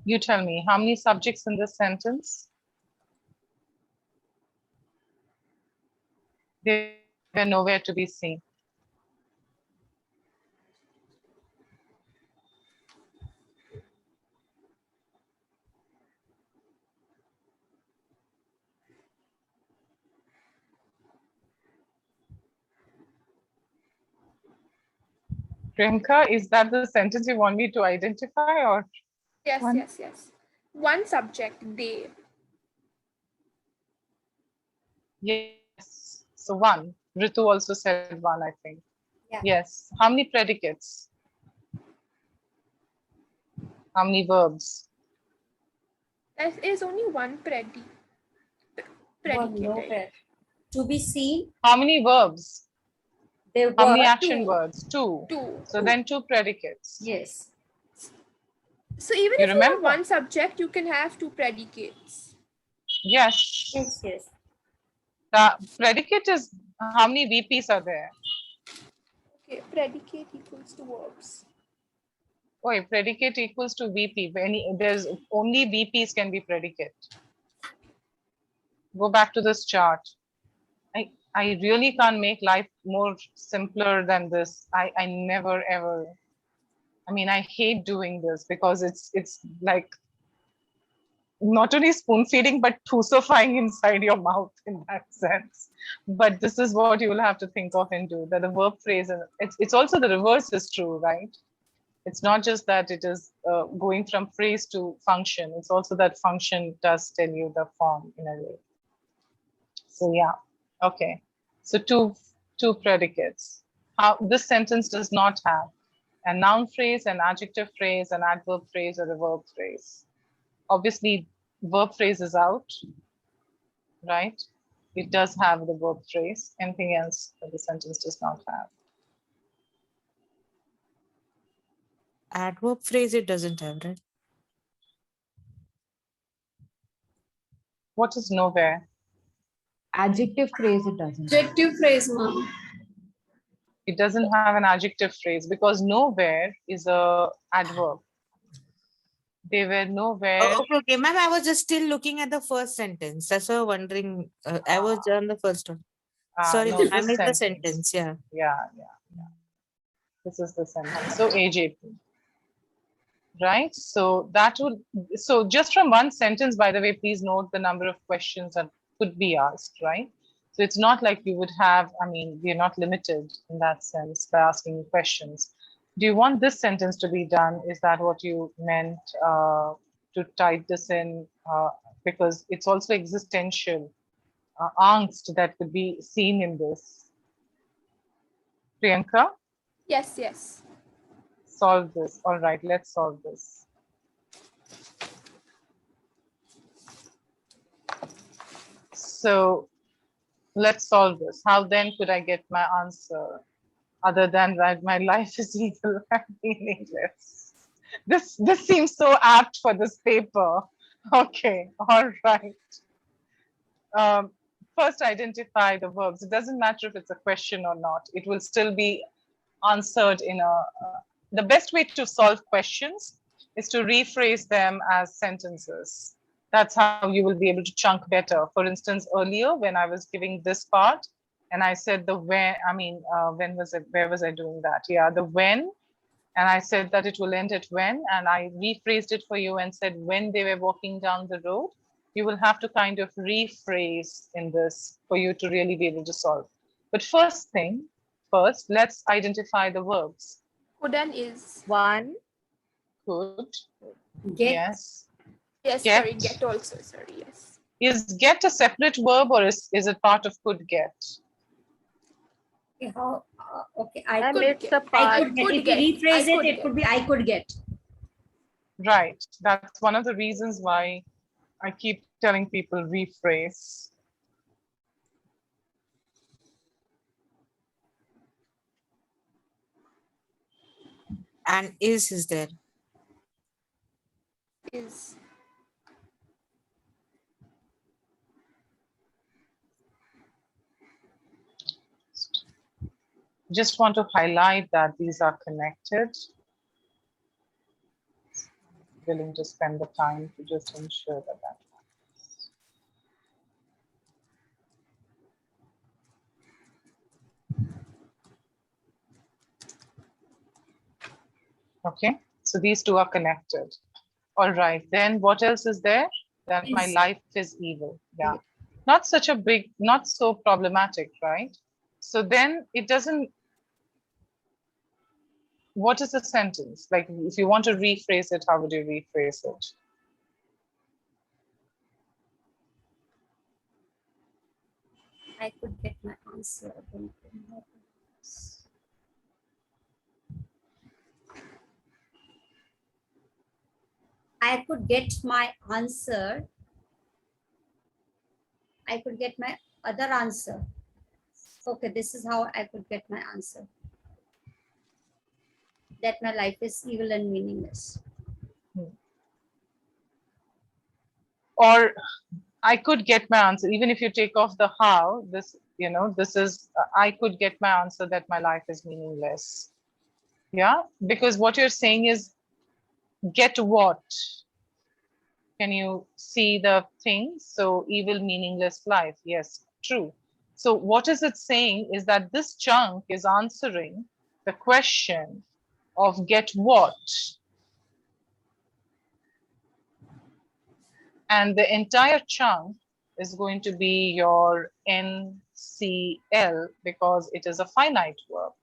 You tell me, how many subjects in this sentence? They were nowhere to be seen. Priyanka, is that the sentence you want me to identify, or?
Yes,
One.
yes. One subject, they.
Yes. So 1. Ritu also said 1, I think.
Yeah.
Yes. How many predicates? How many verbs?
There is only one predicate. Right?
To be seen,
How many verbs?
there
How many
were
action
2.
words? 2.
2.
So then 2 predicates.
yes.
So even
You
if you have
remember?
one subject, you can have 2 predicates.
Yes.
Yes.
The predicate is, how many VPs are there?
Okay, predicate equals to verbs.
Oh, predicate equals to VP. There's only VPs can be predicate. Go back to this chart. I really can't make life more simpler than this. I never ever. I mean, I hate doing this because it's like not only spoon feeding but pusifying inside your mouth in that sense. But this is what you will have to think of and do. That the verb phrase, and it's also the reverse is true, right? It's not just that it is going from phrase to function. It's also that function does tell you the form in a way. So yeah, okay. So two predicates. How this sentence does not have a noun phrase, an adjective phrase, an adverb phrase, or a verb phrase. Obviously, verb phrase is out, right? It does have the verb phrase. Anything else that the sentence does not have?
Adverb phrase it doesn't have, right?
What is nowhere?
Adjective phrase it doesn't.
Adjective phrase, ma'am.
It doesn't have an adjective phrase because nowhere is a adverb. They were nowhere.
Oh, okay. Ma'am, I was just still looking at the first sentence. That's why I'm wondering. I was on the first one. Sorry,
No,
ma'am, I
this
missed the
sentence.
sentence. Yeah.
Yeah. This is the sentence. So AJP. Right? So that would, so just from one sentence, by the way, please note the number of questions that could be asked, right? So it's not like you would have, I mean, we're not limited in that sense by asking questions. Do you want this sentence to be done? Is that what you meant to type this in? Because it's also existential angst that could be seen in this. Priyanka,
Yes, yes.
solve this. All right, let's solve this. So let's solve this. How then could I get my answer other than that my life is evil and meaningless? This seems so apt for this paper. Okay, all right. First, identify the verbs. It doesn't matter if it's a question or not. It will still be answered in a. The best way to solve questions is to rephrase them as sentences. That's how you will be able to chunk better. For instance, earlier when I was giving this part and I said the when, I mean, when was it, where was I doing that? Yeah, the when, and I said that it will end at when, and I rephrased it for you and said when they were walking down the road. You will have to kind of rephrase in this for you to really be able to solve. But first, let's identify the verbs.
Could and is.
One.
Could,
Get.
yes.
Yes,
Get.
sorry, get also, sorry, yes.
Is get a separate verb or is it part of could get?
Okay, how, okay,
I
could
missed
get.
the
I
part.
could get.
could
If
get.
you rephrase
I
it,
could
it
get.
could be I could get.
Right. That's one of the reasons why I keep telling people rephrase.
And is there.
Is.
Just want to highlight that these are connected. Willing to spend the time to just ensure that that happens. Okay, so these two are connected. All right, then what else is there? That my
Is.
life is evil. Yeah, not such a big, not so problematic, right? So then it doesn't. What is the sentence? Like if you want to rephrase it, how would you rephrase it?
I could get my answer. I could get my answer. I could get my other answer. Okay, this is how I could get my answer. That my life is evil and meaningless.
Or I could get my answer, even if you take off the how, this, you know, this is, I could get my answer that my life is meaningless. Yeah, because what you're saying is get what? Can you see the thing? So evil, meaningless life. Yes, true. So what is it saying is that this chunk is answering the question of get what? And the entire chunk is going to be your NCL because it is a finite verb.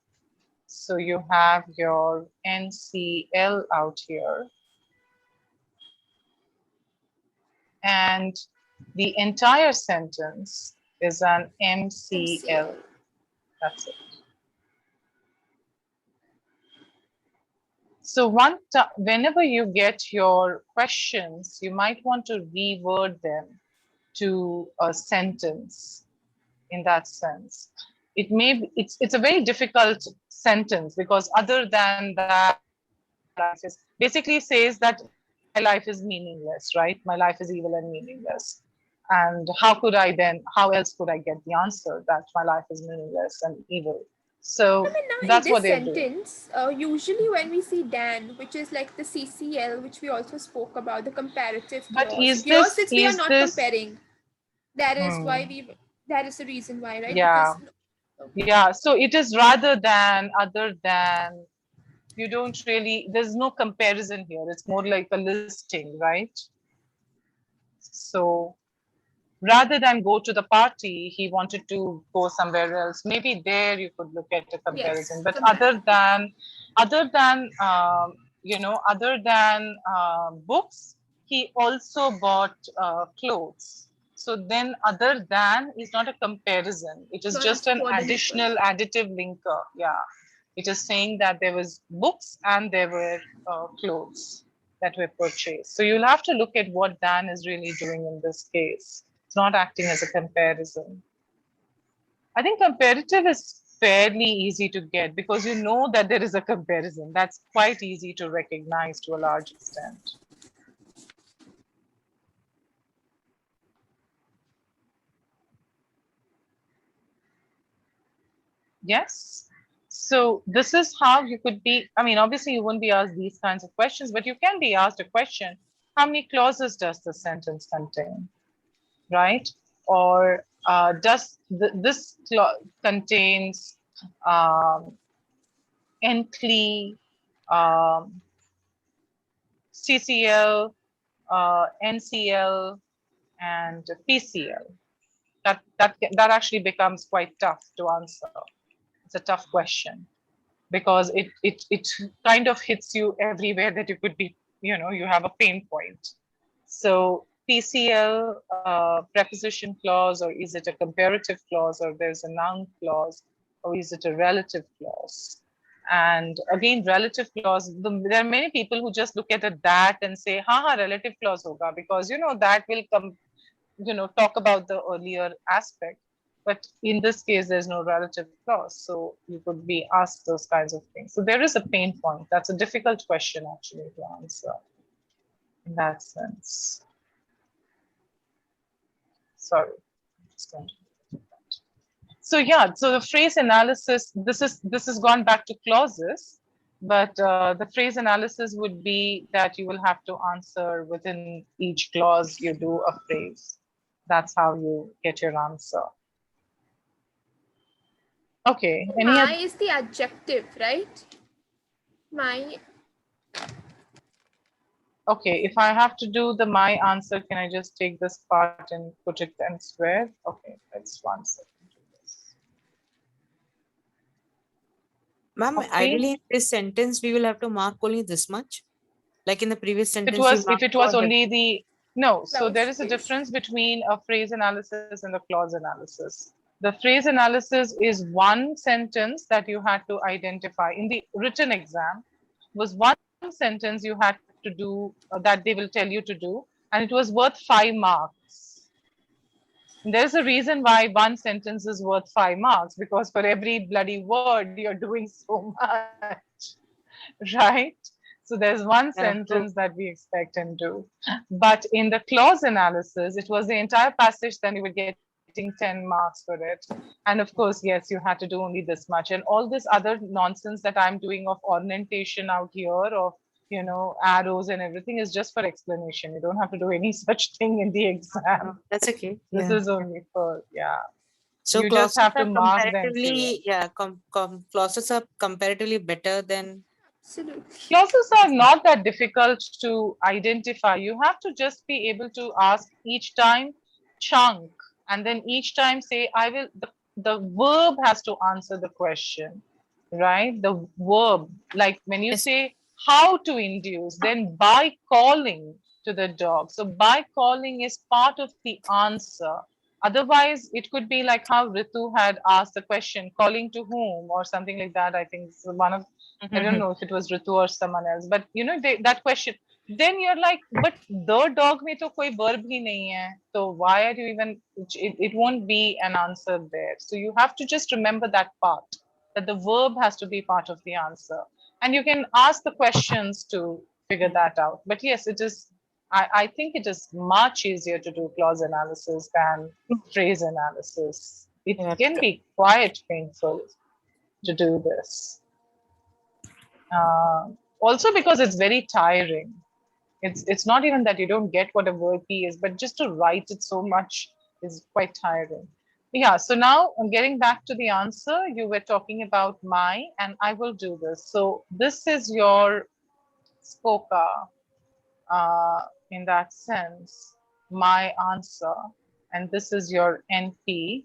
So you have your NCL out here. And the entire sentence is an MCL. That's it. So whenever you get your questions, you might want to reword them to a sentence in that sense. It may be, it's a very difficult sentence because other than that, basically says that my life is meaningless, right? My life is evil and meaningless. And how else could I get the answer that my life is meaningless and evil? So that's what they're doing.
Sentence, usually when we see Dan, which is like the CCL, which we also spoke about, the comparative
But
clause.
is
Here,
this,
since we are not comparing, that is why that is the reason why, right?
Yeah.
Because,
yeah. So it is rather than, other than, you don't really, there's no comparison here. It's more like a listing, right? So rather than go to the party, he wanted to go somewhere else. Maybe there you could look at a comparison. But other than other than books, he also bought clothes. So then other than is not a comparison. It is
Not
just
a
an
coordinator.
additional additive linker. Yeah. It is saying that there was books and there were clothes that were purchased. So you'll have to look at what Dan is really doing in this case. It's not acting as a comparison. I think comparative is fairly easy to get because you know that there is a comparison. That's quite easy to recognize to a large extent. Yes. So this is how you could be, I mean, obviously you wouldn't be asked these kinds of questions, but you can be asked a question, how many clauses does the sentence contain, right? Or does this clause contains NCLE, CCL, NCL, and PCL. That actually becomes quite tough to answer. It's a tough question because it kind of hits you everywhere that you could be, you have a pain point. So PCL, preposition clause, or is it a comparative clause, or there's a noun clause, or is it a relative clause? And again, relative clause, there are many people who just look at a that and say, ha, relative clause hoga, because, that will come, talk about the earlier aspect. But in this case, there's no relative clause. So you could be asked those kinds of things. So there is a pain point. That's a difficult question actually to answer in that sense. Sorry. So yeah, so the phrase analysis, this has gone back to clauses, but the phrase analysis would be that you will have to answer within each clause you do a phrase. That's how you get your answer. Okay.
My is the adjective, right? My.
Okay, if I have to do the my answer, can I just take this part and put it elsewhere? Okay, let's 1 second.
Ma'am,
Okay.
ideally in this sentence, we will have to mark only this much. Like in the previous sentence,
If it was only the, no, so there is a
Clause,
difference between a phrase analysis and a clause analysis. The phrase analysis is one sentence that you had to identify. In the written exam, was one sentence you had to do that they will tell you to do, and it was worth 5 marks. And there's a reason why one sentence is worth 5 marks, because for every bloody word, you're doing so much, right? So there's one sentence that we expect and do. But in the clause analysis, it was the entire passage, then you were getting 10 marks for it. And of course, yes, you had to do only this much. And all this other nonsense that I'm doing of ornamentation out here, of, arrows and everything is just for explanation. You don't have to do any such thing in the exam.
That's okay.
This is only for,
So
you just have to mark them.
comparatively, clauses are comparatively better than.
Absolutely.
Clauses are not that difficult to identify. You have to just be able to ask each time chunk, and then each time say, I will, the verb has to answer the question, right? The verb, like when you say how to induce, then by calling to the dog. So by calling is part of the answer. Otherwise, it could be like how Ritu had asked the question, calling to whom or something like that. I think it's one of, I don't know if it was Ritu or someone else, but that question, then you're like, but the dog mein to koi verb hi nahi hai. So why are you even, it won't be an answer there. So you have to just remember that part, that the verb has to be part of the answer. And you can ask the questions to figure that out. But yes, it is, I think it is much easier to do clause analysis than phrase analysis. It can be quite painful to do this. Also because it's very tiring. It's not even that you don't get what a verb is, but just to write it so much is quite tiring. Yeah, so now I'm getting back to the answer. You were talking about my, and I will do this. So this is your SCOCA in that sense, my answer. and this is your NP,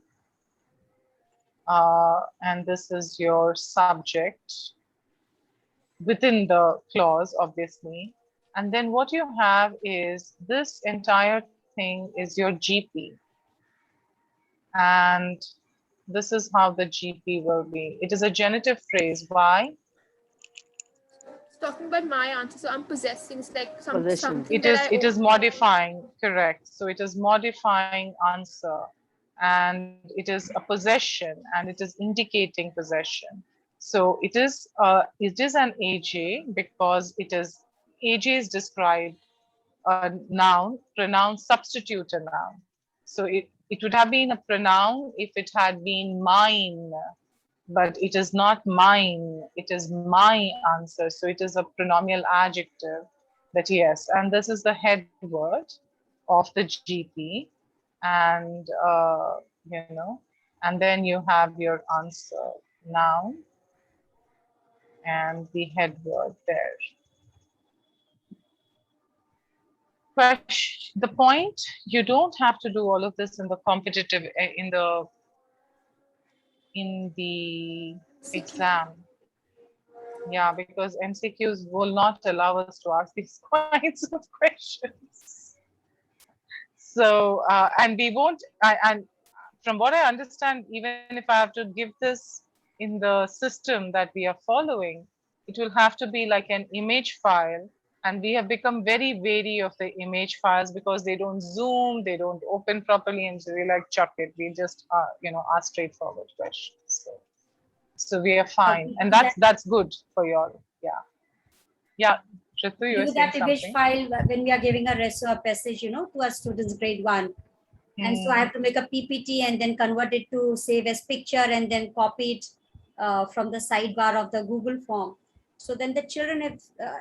and this is your subject within the clause, obviously. And then what you have is this entire thing is your GP. And this is how the GP will be. It is a genitive phrase. Why?
It's talking about my answer, so I'm possessing. It's like
Possession.
something
It
that
is modifying, correct. So it is modifying answer, and it is a possession, and it is indicating possession. So it is an AJ because AJ is described a noun, pronoun substitute a noun. So it would have been a pronoun if it had been mine, but it is not mine, it is my answer. So it is a pronominal adjective that yes, and this is the head word of the GP, and and then you have your answer, noun, and the head word there. The point, you don't have to do all of this in the competitive, in the exam. Yeah, because MCQs will not allow us to ask these kinds of questions. So, and we won't, and from what I understand, even if I have to give this in the system that we are following, it will have to be like an image file. And we have become very wary of the image files because they don't zoom, they don't open properly, and so we like chuck it. We just, ask straightforward questions. So we are fine, and that's good for you all. Yeah, yeah. Ritu, you were
Do
saying
that image
something.
file when we are giving a passage, to our students grade 1. And so I have to make a PPT and then convert it to save as picture and then copy it from the sidebar of the Google form. So then the children,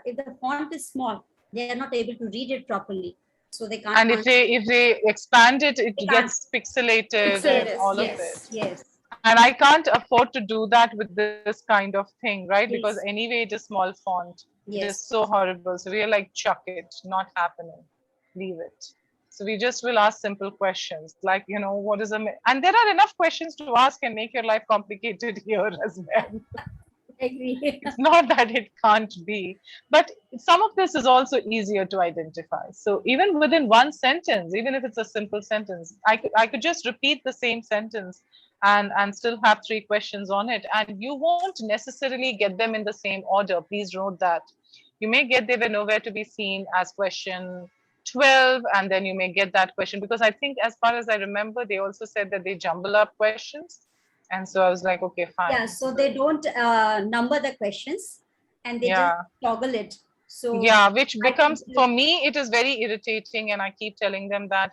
if the font is small, they are not able to read it properly. So they can't.
And if they expand it, it
They
gets pixelated and all of it.
Yes.
And I can't afford to do that with this kind of thing, right? Because
Yes.
anyway, it is small font. It
Yes.
is so horrible. So we are like, chuck it, not happening, leave it. So we just will ask simple questions like, what is and there are enough questions to ask and make your life complicated here as well.
Agree.
It's not that it can't be, but some of this is also easier to identify. So even within one sentence, even if it's a simple sentence, I could just repeat the same sentence and still have 3 questions on it. And you won't necessarily get them in the same order. Please note that. You may get they were nowhere to be seen as question 12, and then you may get that question, because I think as far as I remember, they also said that they jumble up questions. And so I was like, okay, fine.
Yeah, so they don't number the questions and they just toggle it. So
yeah, which becomes, for me, it is very irritating. And I keep telling them that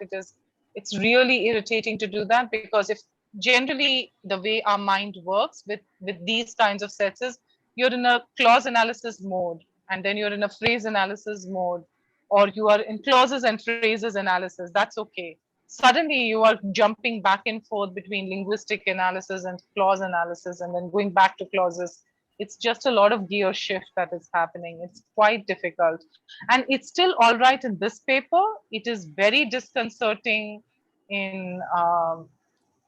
it's really irritating to do that, because if generally the way our mind works with these kinds of sets is you're in a clause analysis mode, and then you're in a phrase analysis mode, or you are in clauses and phrases analysis. That's okay. Suddenly you are jumping back and forth between linguistic analysis and clause analysis, and then going back to clauses. It's just a lot of gear shift that is happening. It's quite difficult. And it's still all right in this paper. It is very disconcerting in,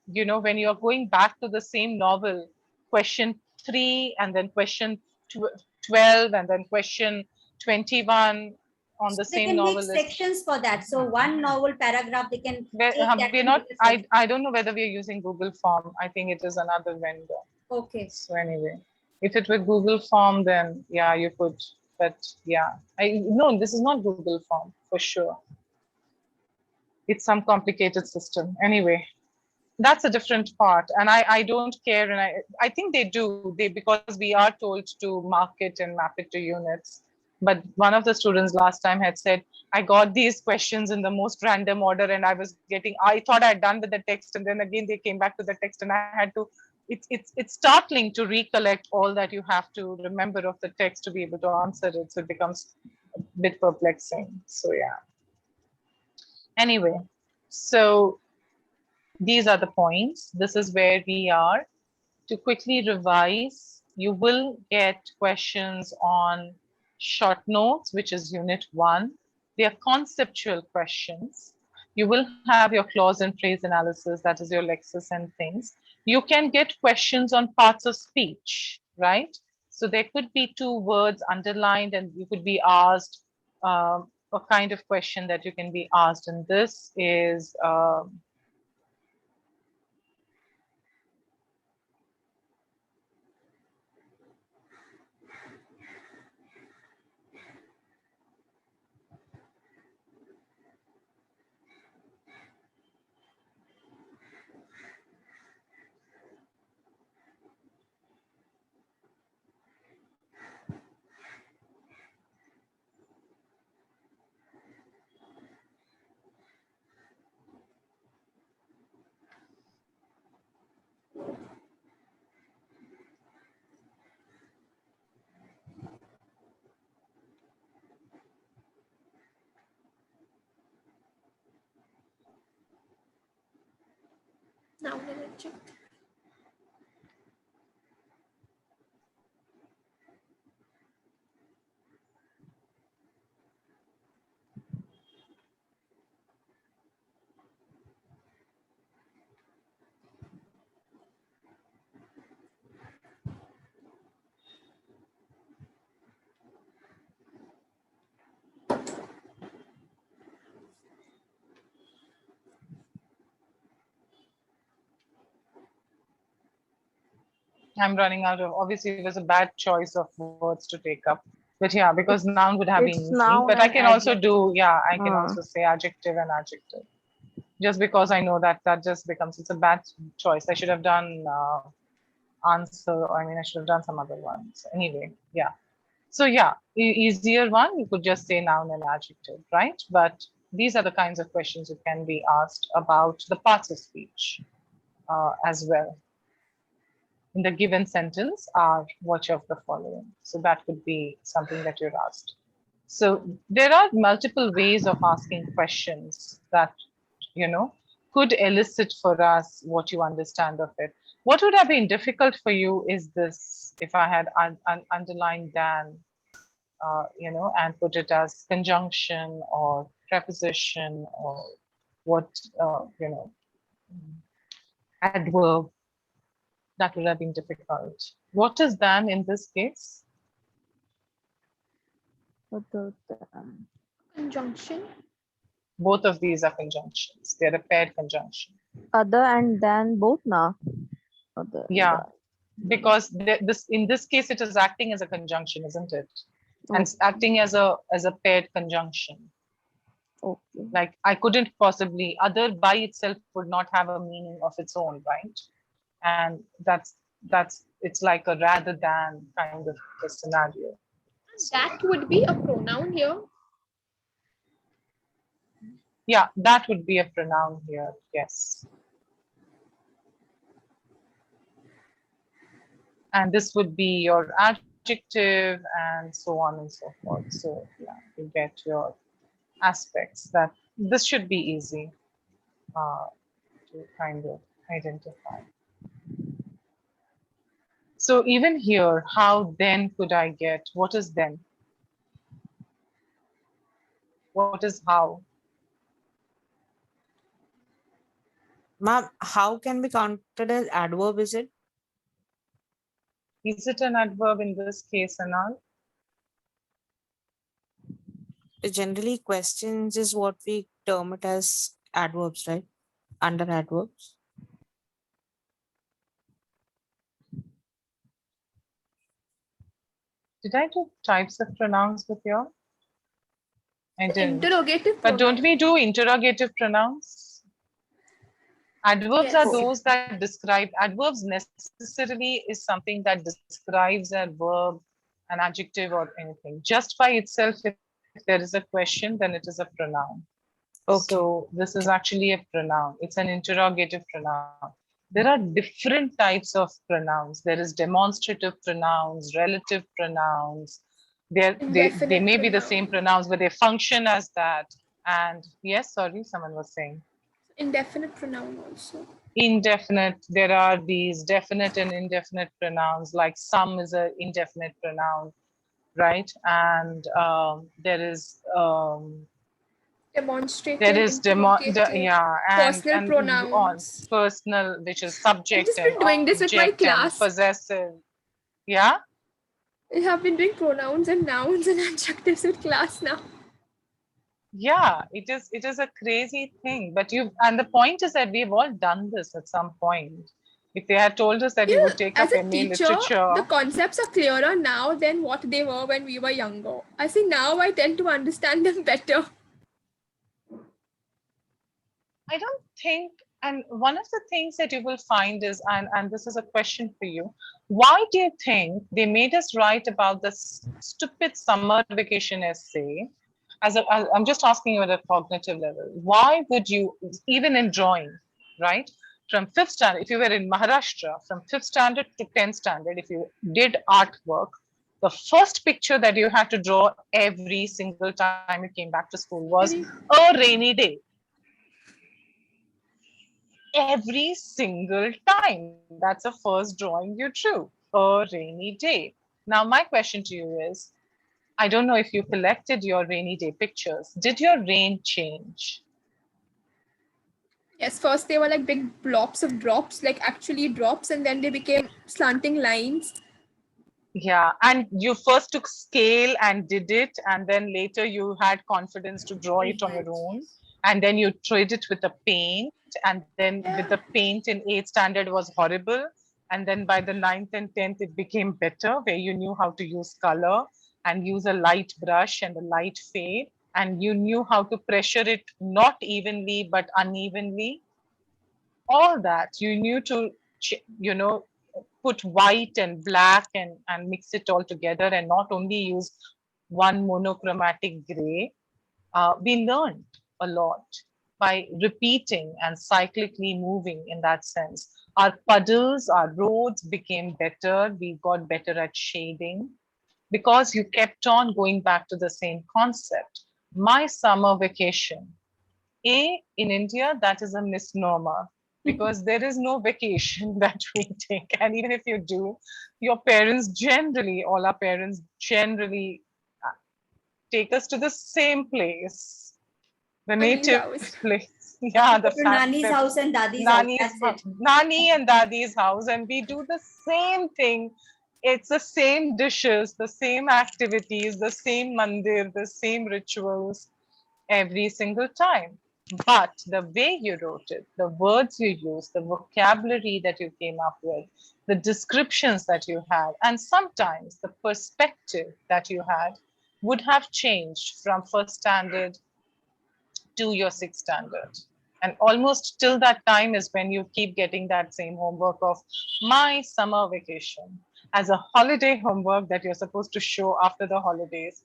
when you're going back to the same novel, question 3, and then question 12, and then question 21 on the
they
same
can
novel
make
list.
sections for that. So one novel paragraph, they can take that.
We're not, I don't know whether we're using Google Form. I think it is another vendor.
Okay.
So anyway, if it were Google Form, then yeah, you could. But yeah, no, this is not Google Form for sure. It's some complicated system. Anyway, that's a different part, and I don't care, and I think they do, because we are told to mark it and map it to units. But one of the students last time had said, I got these questions in the most random order, and I thought I had done with the text, and then again they came back to the text, and I had to, it's startling to recollect all that you have to remember of the text to be able to answer it. So it becomes a bit perplexing. So yeah. Anyway, so these are the points. This is where we are. To quickly revise, you will get questions on short notes, which is unit 1. They are conceptual questions. You will have your clause and phrase analysis, that is your lexis and things. You can get questions on parts of speech, right? So there could be two words underlined and you could be asked a kind of question that you can be asked. And this is,
Noun and adjective.
I'm running out of, obviously it was a bad choice of words to take up. But yeah, because noun would have been
it's
easy.
noun
But I
and
can also
adjective.
do, yeah, I can
Ah.
also say adjective and adjective. Just because I know that that just becomes, it's a bad choice. I should have done answer, I mean, I should have done some other ones. Anyway, yeah. So yeah, easier one, you could just say noun and adjective, right? But these are the kinds of questions you can be asked about the parts of speech as well. In the given sentence are which of the following. So that could be something that you're asked. So there are multiple ways of asking questions that, you know, could elicit for us what you understand of it. What would have been difficult for you is this, if I had underlined than, you know, and put it as conjunction or preposition or what, you know, adverb, that would have been difficult. What is than in this case?
Conjunction.
Both of these are conjunctions. They're a paired conjunction.
Other and than both now.
Yeah, because this in this case it is acting as a conjunction, isn't it? And it's acting as a paired conjunction.
Okay.
Like I couldn't possibly, other by itself would not have a meaning of its own, right? And that's it's like a rather than kind of a scenario.
That would be a pronoun here.
Yeah, that would be a pronoun here, yes. And this would be your adjective and so on and so forth. So yeah, you get your aspects that this should be easy to kind of identify. So even here, how then could I get, what is then? What is how?
Ma'am, how can be counted as adverb, is it?
Is it an adverb in this case, Anal?
Generally, questions is what we term it as adverbs, right? Under adverbs.
Did I do types of pronouns with you? I didn't.
Interrogative
But don't
pronoun.
we do interrogative pronouns? Adverbs are
Yes.
those that describe, adverbs necessarily is something that describes a verb, an adjective or anything. Just by itself, if there is a question, then it is a pronoun.
Okay.
So this is actually a pronoun. It's an interrogative pronoun. There are different types of pronouns. There is demonstrative pronouns, relative pronouns. They
Indefinite
may be the same
pronoun.
pronouns, but they function as that. And yes, sorry, someone was saying.
Indefinite pronoun also.
Indefinite, there are these definite and indefinite pronouns, like some is an indefinite pronoun, right? And there is
Demonstrative,
There is
interrogative,
yeah,
personal
and on
pronouns.
personal, which is
I've
subject
just
and
been doing this with my
object and
class.
possessive. Yeah.
I have been doing pronouns and nouns and adjectives with class now.
Yeah, it is a crazy thing. But and the point is that we've all done this at some point. If they had told us that we would take
As
up
a
MA
teacher,
literature,
the concepts are clearer now than what they were when we were younger. I see now I tend to understand them better.
I don't think, and one of the things that you will find is, and this is a question for you, why do you think they made us write about this stupid summer vacation essay? I'm just asking you at a cognitive level. Why would you, even in drawing, right? From fifth standard, if you were in Maharashtra, from fifth standard to 10th standard, if you did artwork, the first picture that you had to draw every single time you came back to school was a rainy day. Every single time. That's the first drawing you drew, a rainy day. Now, my question to you is, I don't know if you collected your rainy day pictures. Did your rain change?
Yes, first they were like big blobs of drops, like actually drops, and then they became slanting lines.
Yeah, and you first took scale and did it, and then later you had confidence to draw it on your own, and then you tried it with a paint, and then with the paint in 8th standard was horrible, and then by the 9th and 10th it became better, where you knew how to use color and use a light brush and a light fade, and you knew how to pressure it not evenly but unevenly. All that you knew to, put white and black and mix it all together and not only use one monochromatic gray. We learned a lot by repeating and cyclically moving in that sense. Our puddles, our roads became better. We got better at shading because you kept on going back to the same concept. My summer vacation. In India, that is a misnomer because there is no vacation that we take. And even if you do, your parents generally, all our parents generally take us to the same place, the
Nani's
native
house.
place. Yeah,
Go to Nani's house and Dadi's house. That's it.
Nani and Dadi's house, and we do the same thing. It's the same dishes, the same activities, the same mandir, the same rituals every single time. But the way you wrote it, the words you used, the vocabulary that you came up with, the descriptions that you had, and sometimes the perspective that you had would have changed from first standard to your sixth standard. And almost till that time is when you keep getting that same homework of my summer vacation as a holiday homework that you're supposed to show after the holidays,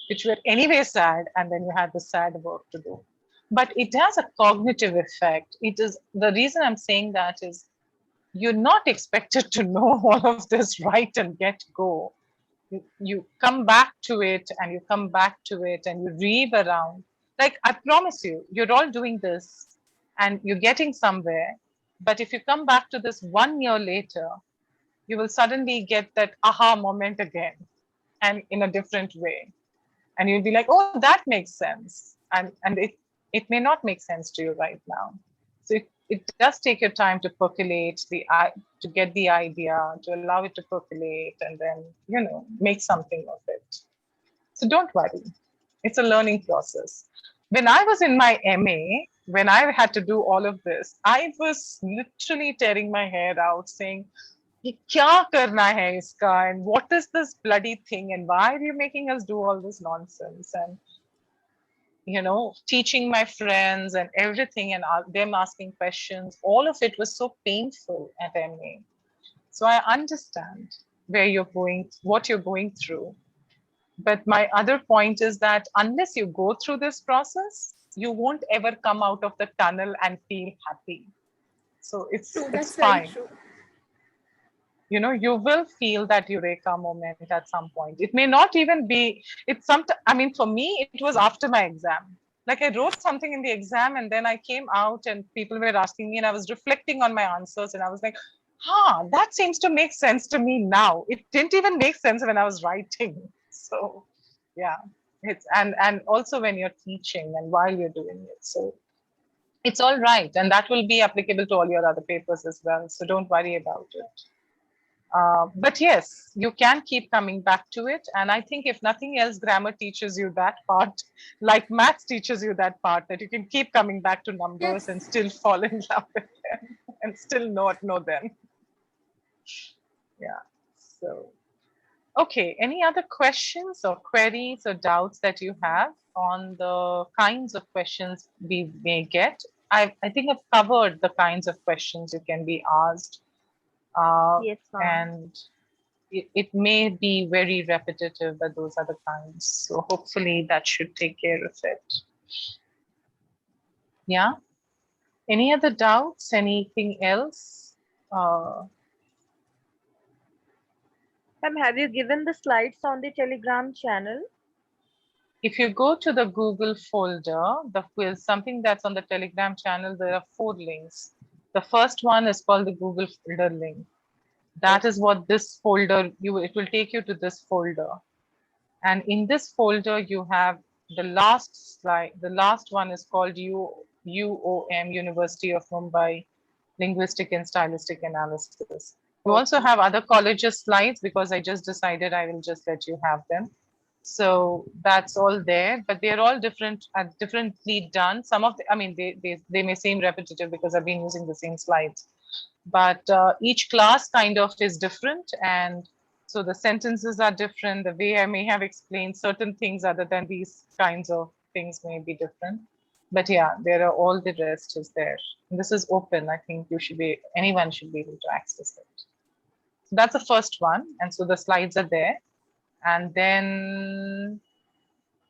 which were anyway sad, and then you had the sad work to do. But it has a cognitive effect. It is the reason I'm saying that is you're not expected to know all of this right and get go. You come back to it and you come back to it and you read around. Like I promise you, you're all doing this and you're getting somewhere. But if you come back to this 1 year later, you will suddenly get that aha moment again and in a different way. And you'll be like, oh, that makes sense. And it may not make sense to you right now. So it does take your time to percolate to get the idea, to allow it to percolate and then, make something of it. So don't worry. It's a learning process. When I was in my MA, when I had to do all of this, I was literally tearing my hair out saying, "Ye kya karna hai iska? And what is this bloody thing? And why are you making us do all this nonsense?" And teaching my friends and everything and them asking questions, all of it was so painful at MA. So I understand where you're going, what you're going through. But my other point is that unless you go through this process, you won't ever come out of the tunnel and feel happy. So it's fine.
True.
You will feel that eureka moment at some point. It may not even be, for me, it was after my exam. Like I wrote something in the exam and then I came out and people were asking me and I was reflecting on my answers and I was like, that seems to make sense to me now. It didn't even make sense when I was writing. So, yeah. It's and also when you're teaching and while you're doing it. So it's all right. And that will be applicable to all your other papers as well. So don't worry about it. But yes, you can keep coming back to it. And I think if nothing else, grammar teaches you that part, like maths teaches you that part, that you can keep coming back to numbers and still fall in love with them and still not know them. Yeah. So, okay. Any other questions or queries or doubts that you have on the kinds of questions we may get? I think I've covered the kinds of questions you can be asked.
Yes, ma'am.
And it may be very repetitive, but those are the kinds. So hopefully that should take care of it. Yeah. Any other doubts? Anything else?
Ma'am, have you given the slides on the Telegram channel?
If you go to the Google folder, the quiz, something that's on the Telegram channel, there are 4 links. The first one is called the Google folder link. That is what this folder, it will take you to this folder. And in this folder, you have the last slide. The last one is called UoM, University of Mumbai, Linguistic and Stylistic Analysis. You also have other colleges slides because I just decided I will just let you have them. So that's all there, but they're all different, differently done. Some of the, I mean, they may seem repetitive because I've been using the same slides, but each class kind of is different. And so the sentences are different. The way I may have explained certain things other than these kinds of things may be different. But yeah, there are all the rest is there. And this is open. I think anyone should be able to access it. So that's the first one. And so the slides are there. And then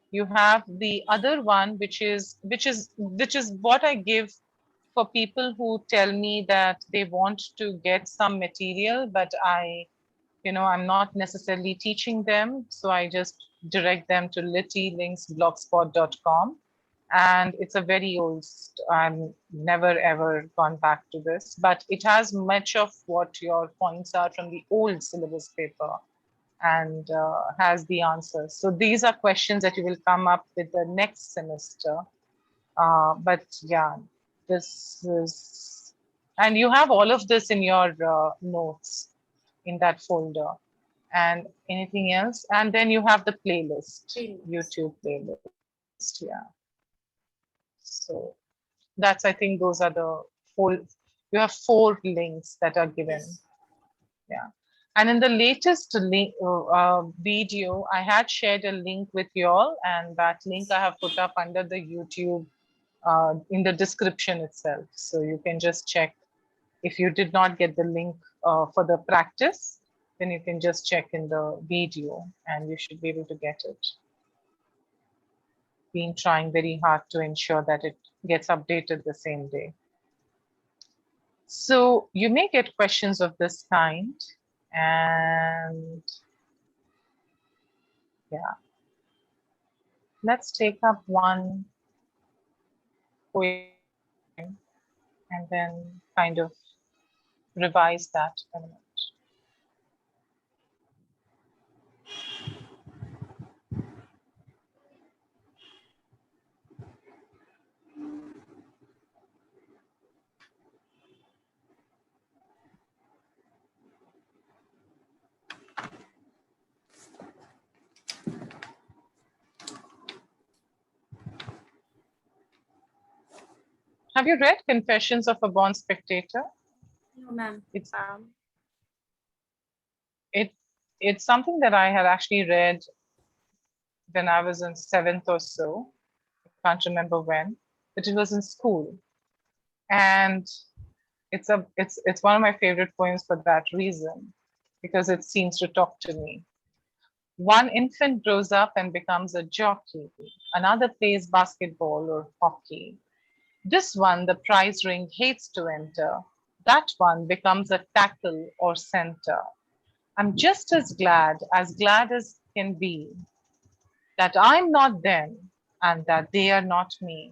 you have the other one, which is what I give for people who tell me that they want to get some material, but I'm not necessarily teaching them. So I just direct them to littylinksblogspot.com. And it's a very old, I'm never ever gone back to this, but it has much of what your points are from the old syllabus paper and has the answers. So these are questions that you will come up with the next semester. But yeah, this is, and you have all of this in your notes in that folder. And anything else? And then you have the playlist, YouTube playlist. Yeah. So that's, I think those are the 4, you have 4 links that are given. Yeah. And in the latest link, video, I had shared a link with you all, and that link I have put up under the YouTube in the description itself. So you can just check. If you did not get the link for the practice, then you can just check in the video and you should be able to get it. Been trying very hard to ensure that it gets updated the same day. So you may get questions of this kind. And yeah, let's take up one poem and then kind of revise that a minute. Have you read Confessions of a Born Spectator?
No, ma'am.
It's something that I had actually read when I was in 7th or so. I can't remember when, but it was in school. And it's one of my favorite poems for that reason, because it seems to talk to me. One infant grows up and becomes a jockey. Another plays basketball or hockey. This one, the prize ring, hates to enter. That one becomes a tackle or center. I'm just as glad as can be, that I'm not them and that they are not me.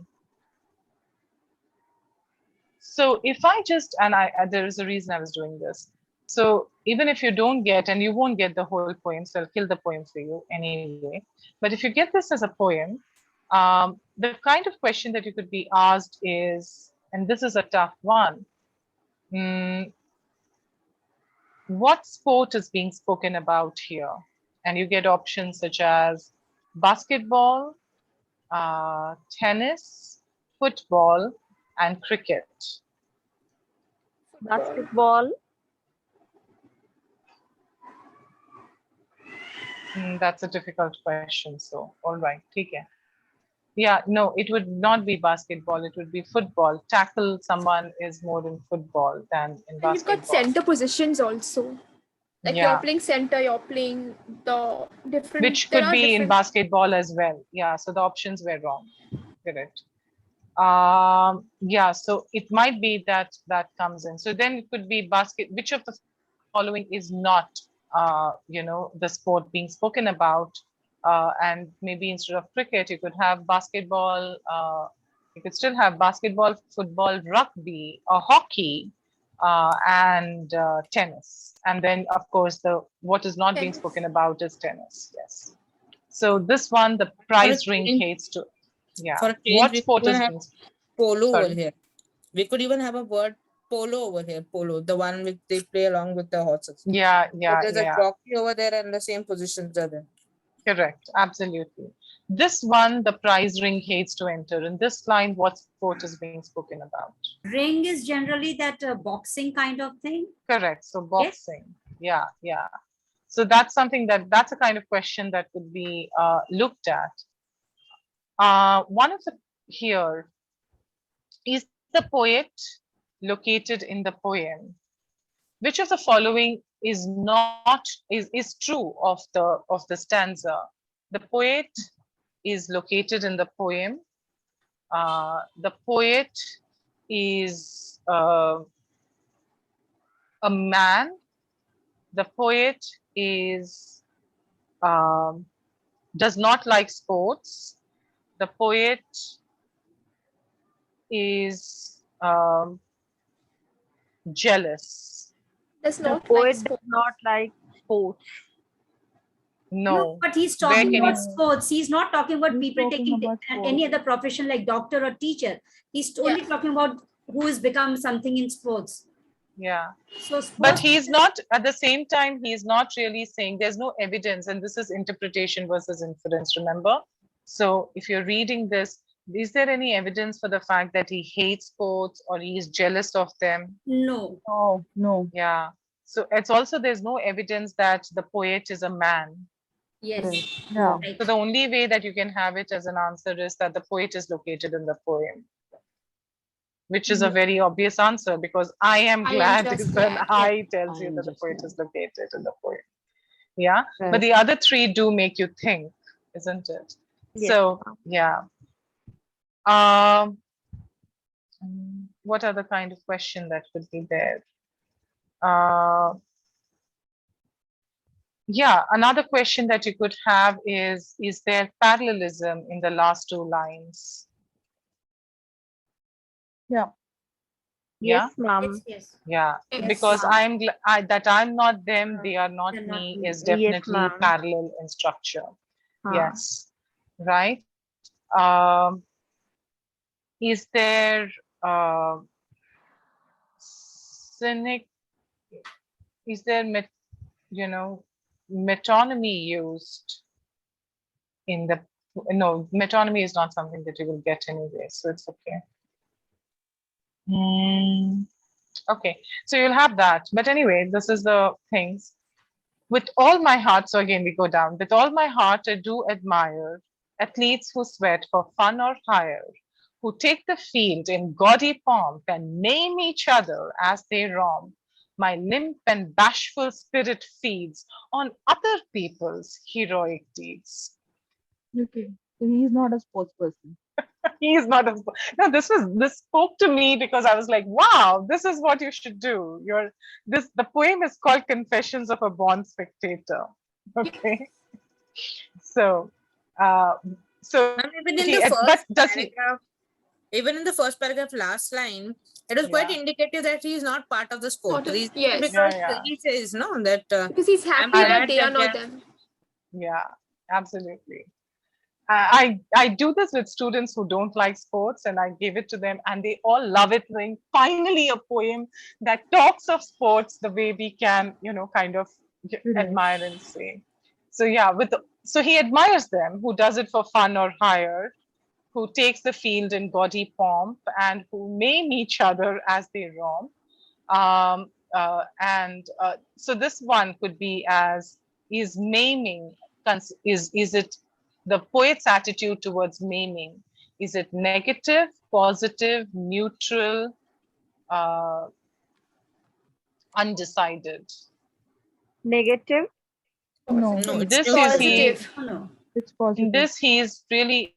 So if I just, and there is a reason I was doing this. So even if you don't get, and you won't get the whole poem, so I'll kill the poem for you anyway. But if you get this as a poem, the kind of question that you could be asked is, and this is a tough one, what sport is being spoken about here? And you get options such as basketball, tennis, football, and cricket.
Basketball.
That's a difficult question. So, all right, take care. Yeah, no, it would not be basketball. It would be football. Tackle someone is more in football than in
And you've got
basketball.
center positions also. Like
Yeah.
you're playing center, you're playing the different.
Which
there
could
are
be in
different-
basketball as well. Yeah, so the options were wrong. Correct. Yeah, so it might be that that comes in. So then it could be which of the following is not, you know, the sport being spoken about? And maybe instead of cricket, you could have basketball, you could still have basketball, football, rugby, or hockey, and tennis. And then, of course, what is not being
Tennis.
spoken about is tennis. Yes. So this one, the prize ring
change-
hates to. Yeah.
For a change,
What
we
sport
could
is
even
being?
polo over
Sorry.
here. We could even have a word polo over here. Polo, the one which they play along with the horses.
Yeah,
So
yeah,
there's
yeah.
a jockey over there and the same positions are there.
Correct. Absolutely. This one, the prize ring hates to enter. In this line, what sport is being spoken about?
Ring is generally that boxing kind of thing.
Correct. So boxing. Yeah, yeah. So that's something that's a kind of question that could be looked at. One of the here is the poet located in the poem. Which of the following is not is true of the stanza? The poet is located in the poem. The poet is a man. The poet is does not like sports. The poet is jealous.
Does
The
not
poet
like
does
sport.
not like sports.
No.
But he's
Where
talking
can
about
you-
sports. He's not talking about
He's
people
talking
taking
about
any
sports.
other profession like doctor or teacher. He's only
Yeah.
talking about who has become something in sports.
Yeah.
So
But
sports,
he's not, at the same time, he's not really saying, there's no evidence, and this is interpretation versus inference, remember? So if you're reading this, is there any evidence for the fact that he hates sports or he's jealous of them?
no.
Oh, no.
Yeah. So it's also, there's no evidence that the poet is a man.
Yes.
Yeah.
Right.
So the only way that you can have it as an answer is that the poet is located in the poem. Which is a very obvious answer, because I am
I am
glad
just
is an
glad,
I tells
I
you
am
that the
just
poet
glad.
is located in the poem. Yeah, but
Right.
the other three do make you think, isn't it?
Yes,
So
ma'am.
yeah. What other kind of question that could be there? Yeah, another question that you could have is there parallelism in the last two lines?
Yeah.
Yeah?
Yes, ma'am.
Yes, yes.
Yeah,
Yes,
because
ma'am.
that I'm not them, they are not
They're not
me
me.
is
Yes,
definitely
ma'am.
parallel in structure.
Huh.
Yes, right. Is there cynic? Is there metonymy used in the? No, metonymy is not something that you will get anyway, so it's okay. Okay, so you'll have that. But anyway, this is the things. With all my heart, so again we go down. With all my heart, I do admire athletes who sweat for fun or hire, who take the field in gaudy pomp and name each other as they romp. My limp and bashful spirit feeds on other people's heroic deeds.
Okay. So he's not a sports person.
He is not a no. This spoke to me because I was like, wow, this is what you should do. The poem is called Confessions of a Born Spectator. Okay, so
And within the
but
first
does he?
paragraph, Even in the first paragraph, last line, it was quite
Yeah.
indicative that he is not part of the sport.
Not a-
Reason
yes.
because
Yeah, yeah.
he says no that
Because he's
I'm
happy that
glad
they are
that
not
they
them.
Yeah, absolutely. I do this with students who don't like sports, and I give it to them, and they all love it. Saying, finally, a poem that talks of sports the way we can, kind of admire and say. So yeah, so he admires them who does it for fun or hire, who takes the field in gaudy pomp, and who maim each other as they romp. So this one could be as, is maiming, is it the poet's attitude towards maiming? Is it negative, positive, neutral, uh, undecided?
Negative.
No,
no,
In
it's
this is
neutral.
he,
Positive.
Oh, no.
it's
in
positive.
this he is really,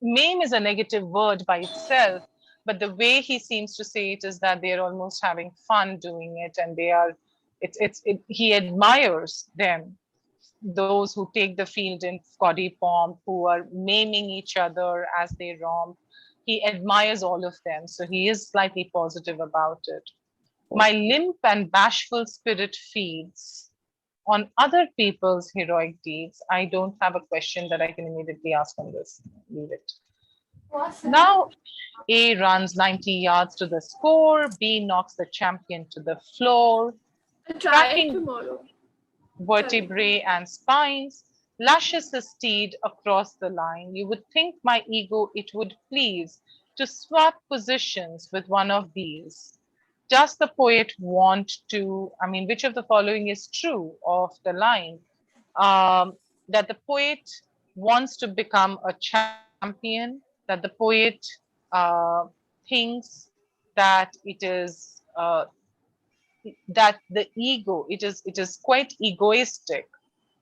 maim is a negative word by itself, but the way he seems to say it is that they're almost having fun doing it, and he admires them, those who take the field in gaudy pomp, who are maiming each other as they romp. He admires all of them, so he is slightly positive about it. My limp and bashful spirit feeds on other people's heroic deeds. I don't have a question that I can immediately ask on this. Leave it. Now, A runs 90 yards to the score. B knocks the champion to the floor.
I'll try it
Cracking
tomorrow.
vertebrae and spines, lashes his steed across the line. You would think my ego it would please to swap positions with one of these. Does the poet want to, which of the following is true of the line? That the poet wants to become a champion, that the poet thinks that that the ego, it is quite egoistic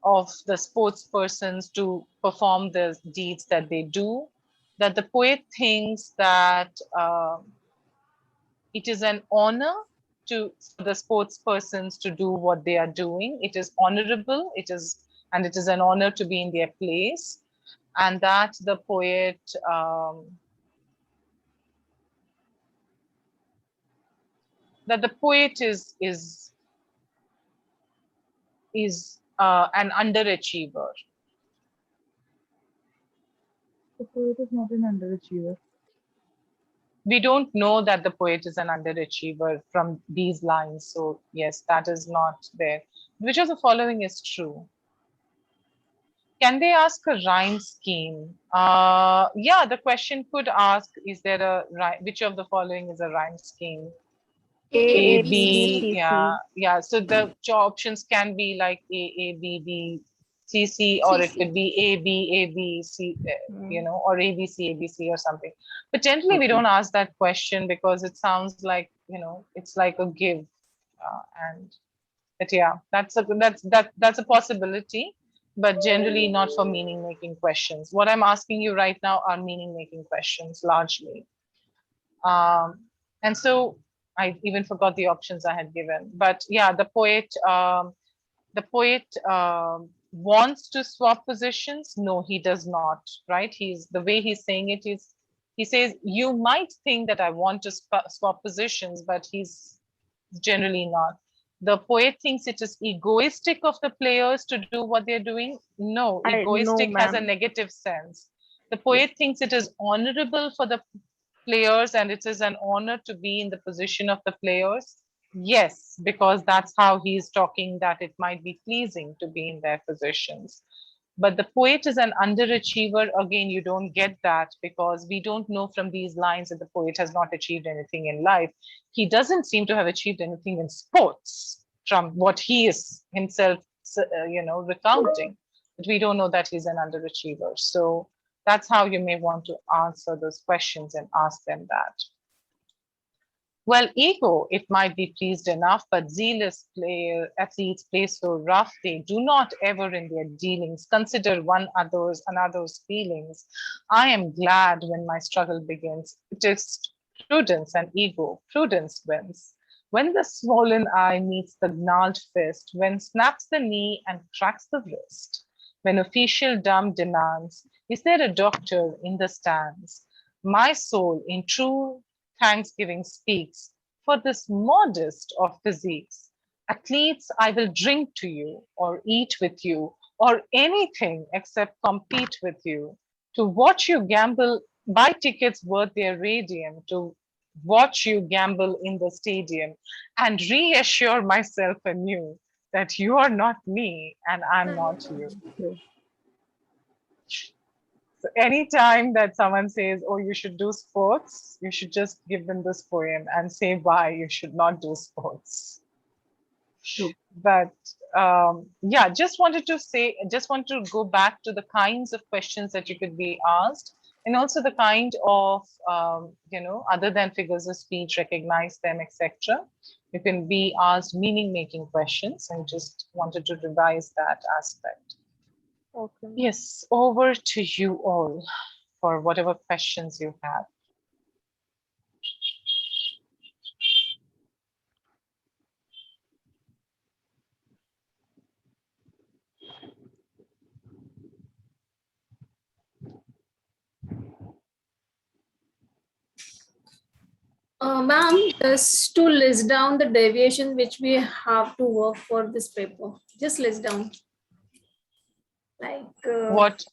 of the sports persons to perform the deeds that they do, that the poet thinks that it is an honor for the sports persons to do what they are doing. It is honorable, it is an honor to be in their place, and that the poet is an underachiever.
The poet is not an underachiever.
We don't know that the poet is an underachiever from these lines. So yes, that is not there. Which of the following is true? Can they ask a rhyme scheme? Yeah, the question could ask, is there a rhyme? Which of the following is a rhyme scheme? A, B,
C,
yeah. So the options can be like A, B, B, C, C, or it could be A, B, C, or A, B, C, or something. But generally, we don't ask that question because it sounds like, it's like a give. But yeah, that's a possibility, but generally not for meaning-making questions. What I'm asking you right now are meaning-making questions largely. And so I even forgot the options I had given. But yeah, the poet wants to swap positions. No, he does not. Right? The way he's saying it is, he says you might think that I want to swap positions, but he's generally not. The poet thinks it is egoistic of the players to do what they're doing. No,
No,
egoistic has a
ma'am.
negative sense. The poet thinks it is honorable for the players and it is an honor to be in the position of the players. Yes, because that's how he's talking, that it might be pleasing to be in their positions. But the poet is an underachiever. Again, you don't get that because we don't know from these lines that the poet has not achieved anything in life. He doesn't seem to have achieved anything in sports from what he is himself, recounting. But we don't know that he's an underachiever. So that's how you may want to answer those questions and ask them that. Well, ego, it might be pleased enough, but zealous athletes play so rough, they do not ever in their dealings consider another's feelings. I am glad when my struggle begins. It is prudence and ego. Prudence wins. When the swollen eye meets the gnarled fist, when snaps the knee and cracks the wrist, when official dumb demands, is there a doctor in the stands? My soul in true thanksgiving speaks for this modest of physiques. Athletes, I will drink to you or eat with you or anything except compete with you. To watch you gamble, buy tickets worth their radium, to watch you gamble in the stadium and reassure myself anew that you are not me and I'm not you. So anytime that someone says, oh, you should do sports, you should just give them this poem and say why you should not do sports.
True.
But yeah, just want to go back to the kinds of questions that you could be asked, and also the kind of, other than figures of speech, recognize them, etc. You can be asked meaning-making questions, and just wanted to revise that aspect.
Okay.
Yes, over to you all for whatever questions you have.
Ma'am, just to list down the deviation which we have to work for this paper. Just list down.
What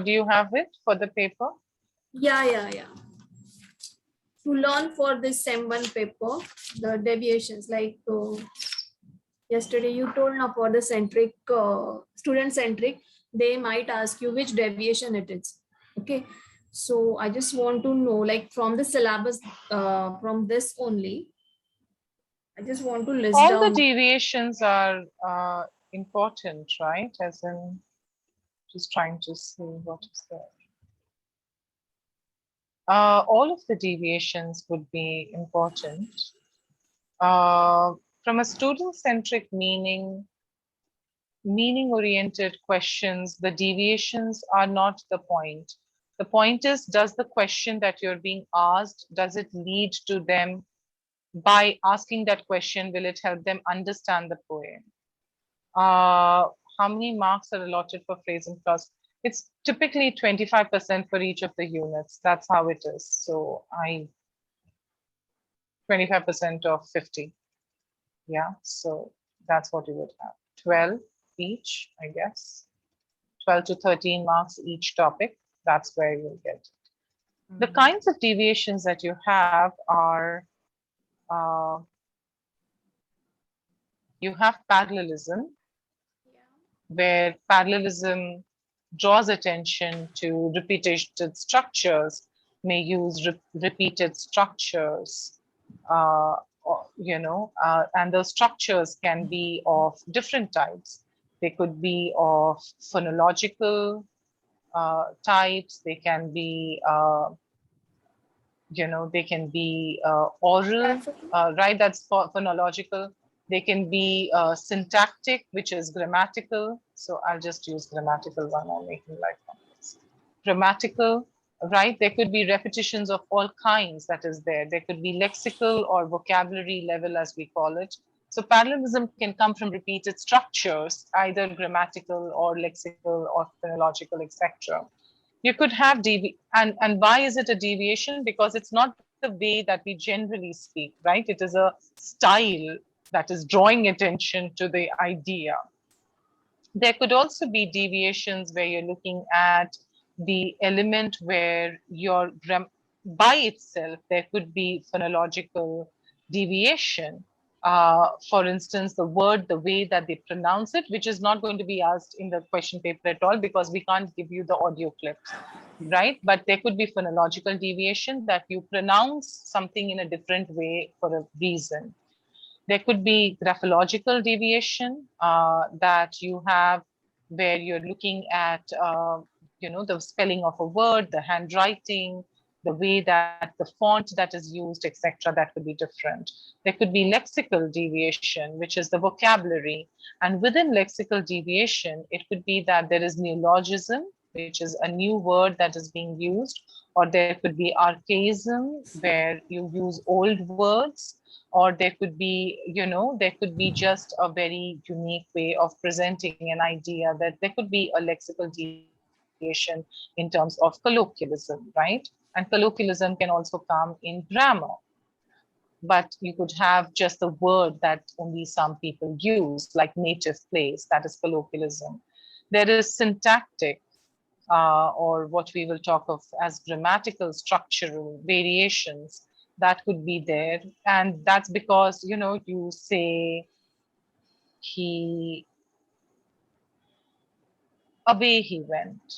do you have it for the paper?
Yeah. To learn for this SEM 1 paper, the deviations, yesterday you told now for the student centric, they might ask you which deviation it is. Okay. So I just want to know, like from the syllabus, from this only, I just want to list
All
down.
the deviations are important, right? As in, just trying to see what is there. All of the deviations would be important. From a student-centric meaning-oriented questions, the deviations are not the point. The point is, does the question that you're being asked, does it lead to them? By asking that question, will it help them understand the poem? How many marks are allotted for phrase and clause? It's typically 25% for each of the units. That's how it is. So 25% of 50. Yeah, so that's what you would have. 12 each, I guess. 12 to 13 marks each topic. That's where you'll get it. The kinds of deviations that you have are, you have parallelism, where parallelism draws attention to repeated structures, may use repeated structures, and those structures can be of different types. They could be of phonological types, they can be, they can be oral, right? That's phonological. They can be syntactic, which is grammatical. So I'll just use grammatical one. I'm making life complex. Grammatical, right? There could be repetitions of all kinds that is there. There could be lexical or vocabulary level, as we call it. So parallelism can come from repeated structures, either grammatical or lexical or phonological, etc. You could have and why is it a deviation? Because it's not the way that we generally speak, right? It is a style that is drawing attention to the idea. There could also be deviations where you're looking at the element where by itself, there could be phonological deviation. For instance, the word, the way that they pronounce it, which is not going to be asked in the question paper at all because we can't give you the audio clips, right? But there could be phonological deviation that you pronounce something in a different way for a reason. There could be graphological deviation that you have where you're looking at, the spelling of a word, the handwriting, the way that the font that is used, etc. That could be different. There could be lexical deviation, which is the vocabulary. And within lexical deviation, it could be that there is neologism, which is a new word that is being used, or there could be archaism, where you use old words, or there could be, there could be just a very unique way of presenting an idea, that there could be a lexical deviation in terms of colloquialism, right? And colloquialism can also come in grammar. But you could have just a word that only some people use, like native place, that is colloquialism. There is syntactic, or what we will talk of as grammatical structural variations that could be there. And that's because, you know, you say away he went.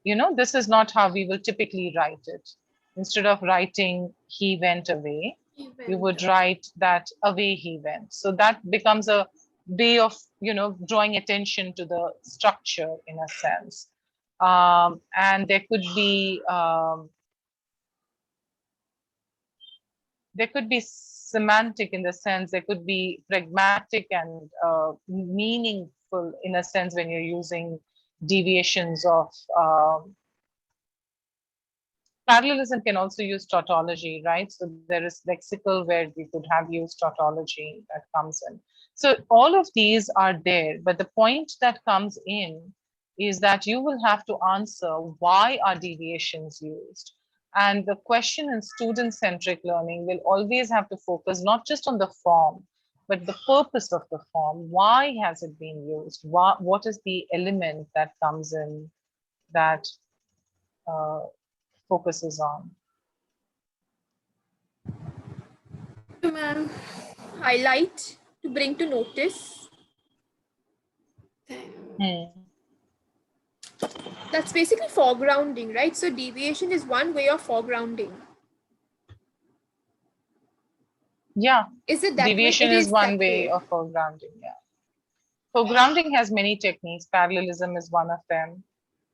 You know, this is not how we will typically write it. Instead of writing he went away, you would write that away he went. So that becomes a way of, you know, drawing attention to the structure in a sense. And there could be semantic in the sense, there could be pragmatic and meaningful in a sense when you're using deviations of parallelism can also use tautology, right? So there is lexical where we could have used tautology that comes in. So all of these are there, but the point that comes in is that you will have to answer why are deviations used? And the question in student-centric learning will always have to focus not just on the form, but the purpose of the form. Why has it been used? What is the element that comes in that focuses on?
Ma'am, highlight, to bring to notice. That's basically foregrounding, right? So deviation is one way of foregrounding.
Yeah.
Is it that
Deviation
way?
is one way of foregrounding, yeah. Foregrounding has many techniques. Parallelism is one of them.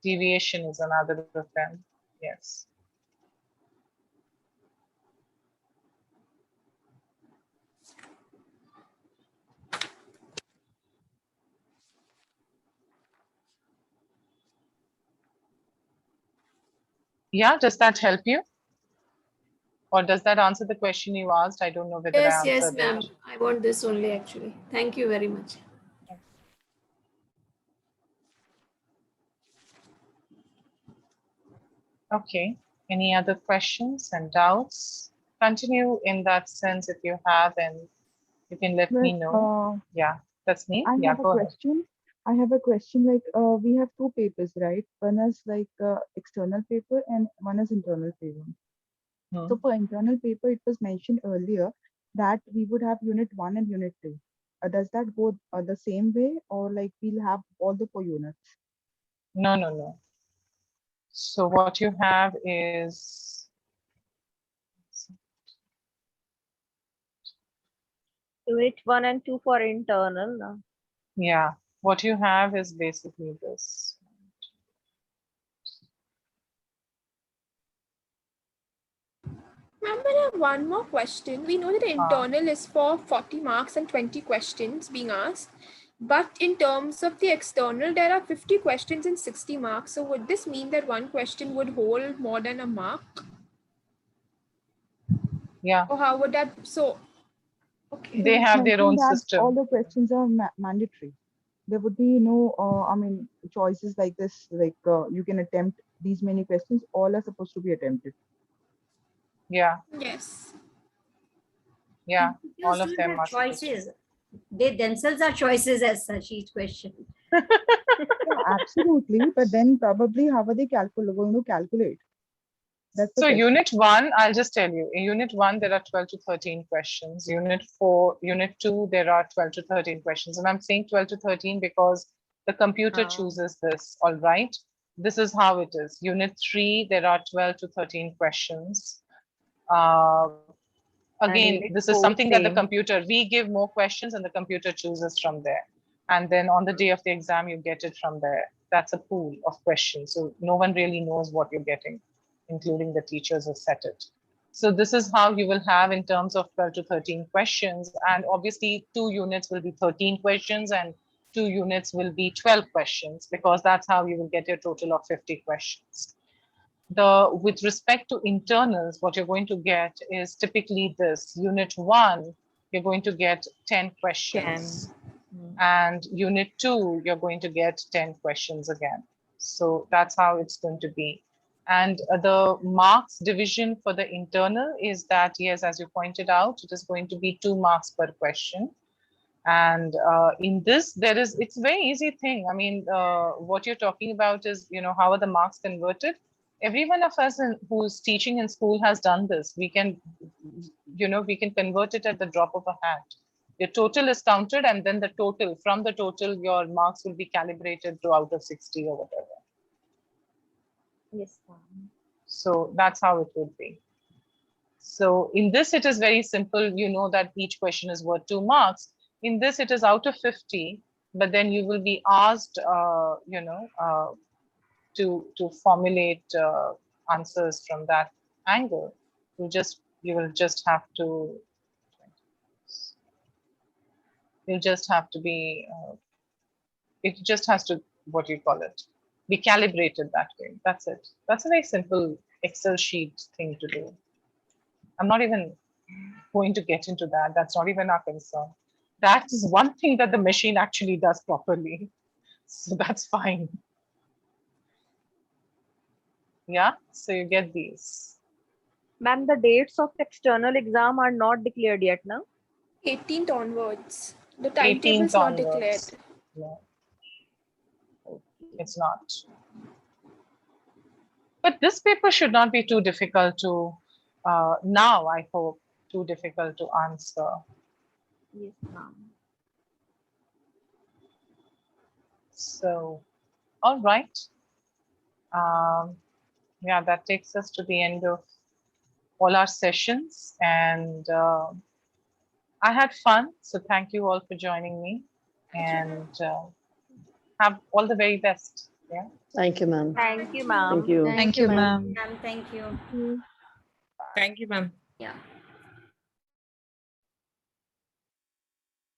Deviation is another of them. Yes. Yeah, does that help you? Or does that answer the question you asked? I don't know whether I
Yes,
answered
ma'am.
it.
I want this only actually. Thank you very much.
Okay. Any other questions and doubts? Continue in that sense if you have, and you can let me know. Yeah, that's me.
I
Yeah,
have a
go ahead.
question. I have a question. Like, we have two papers, right? One is like external paper and one is internal paper. So for internal paper, it was mentioned earlier that we would have unit 1 and unit 2. Does that go the same way, or like we'll have all the 4 units?
No, no, no. So what you have is
Unit 1 and 2 for internal. No?
yeah, what you have is basically this.
Ma'am, I have one more question. We know that internal is for 40 marks and 20 questions being asked. But in terms of the external, there are 50 questions and 60 marks. So would this mean that one question would hold more than a mark?
Yeah.
Or how would that, so, okay.
They have their own
That
system.
all the questions are mandatory. There would be no, choices like this, like you can attempt these many questions, all are supposed to be attempted.
Yeah.
Yes.
Yeah,
Your
all of
students
them
are
are supposed to.
choices. They themselves are choices as such, each question.
Yeah, absolutely. But then probably how are they going to calculate? That's the
So
question.
unit 1, I'll just tell you, in unit 1, there are 12 to 13 questions. Unit 2, there are 12 to 13 questions. And I'm saying 12 to 13 because the computer chooses this, all right? This is how it is. Unit 3, there are 12 to 13 questions. Again,
unit
this is
4
something that the
same.
computer, we give more questions and the computer chooses from there. And then on the day of the exam, you get it from there. That's a pool of questions. So no one really knows what you're getting, including the teachers who set it. So this is how you will have in terms of 12 to 13 questions. And obviously 2 units will be 13 questions and 2 units will be 12 questions, because that's how you will get your total of 50 questions. With respect to internals, what you're going to get is typically this. Unit 1, you're going to get 10 questions. And unit 2, you're going to get 10 questions again. So that's how it's going to be. And the marks division for the internal is that, yes, as you pointed out, it is going to be 2 marks per question. And in this, it's a very easy thing. I mean, what you're talking about is, how are the marks converted? Every one of us who's teaching in school has done this. We can, we can convert it at the drop of a hat. Your total is counted, and then from the total, your marks will be calibrated to out of 60 or whatever.
Yes, ma'am.
So that's how it would be. So in this, it is very simple. You know that each question is worth 2 marks. In this, it is out of 50, but then you will be asked, to formulate answers from that angle. You will just have to be, it just has to, what do you call it, be calibrated that way. That's it. That's a very simple Excel sheet thing to do. I'm not even going to get into that. That's not even our concern. That is one thing that the machine actually does properly. So that's fine. Yeah, so you get these.
Ma'am, the dates of external exam are not declared yet, no?
18th onwards. The timetable is
18th
not declared.
onwards. No, it's not. But this paper should not be too difficult to, now I hope, too difficult to answer.
Yes, ma'am.
So, all right. Yeah, that takes us to the end of all our sessions, and I had fun. So thank you all for joining me, and have all the very best. Yeah.
Thank you, ma'am.
Thank you, ma'am.
Thank you.
Thank you, ma'am. Thank you.
Thank you, ma'am.
Yeah.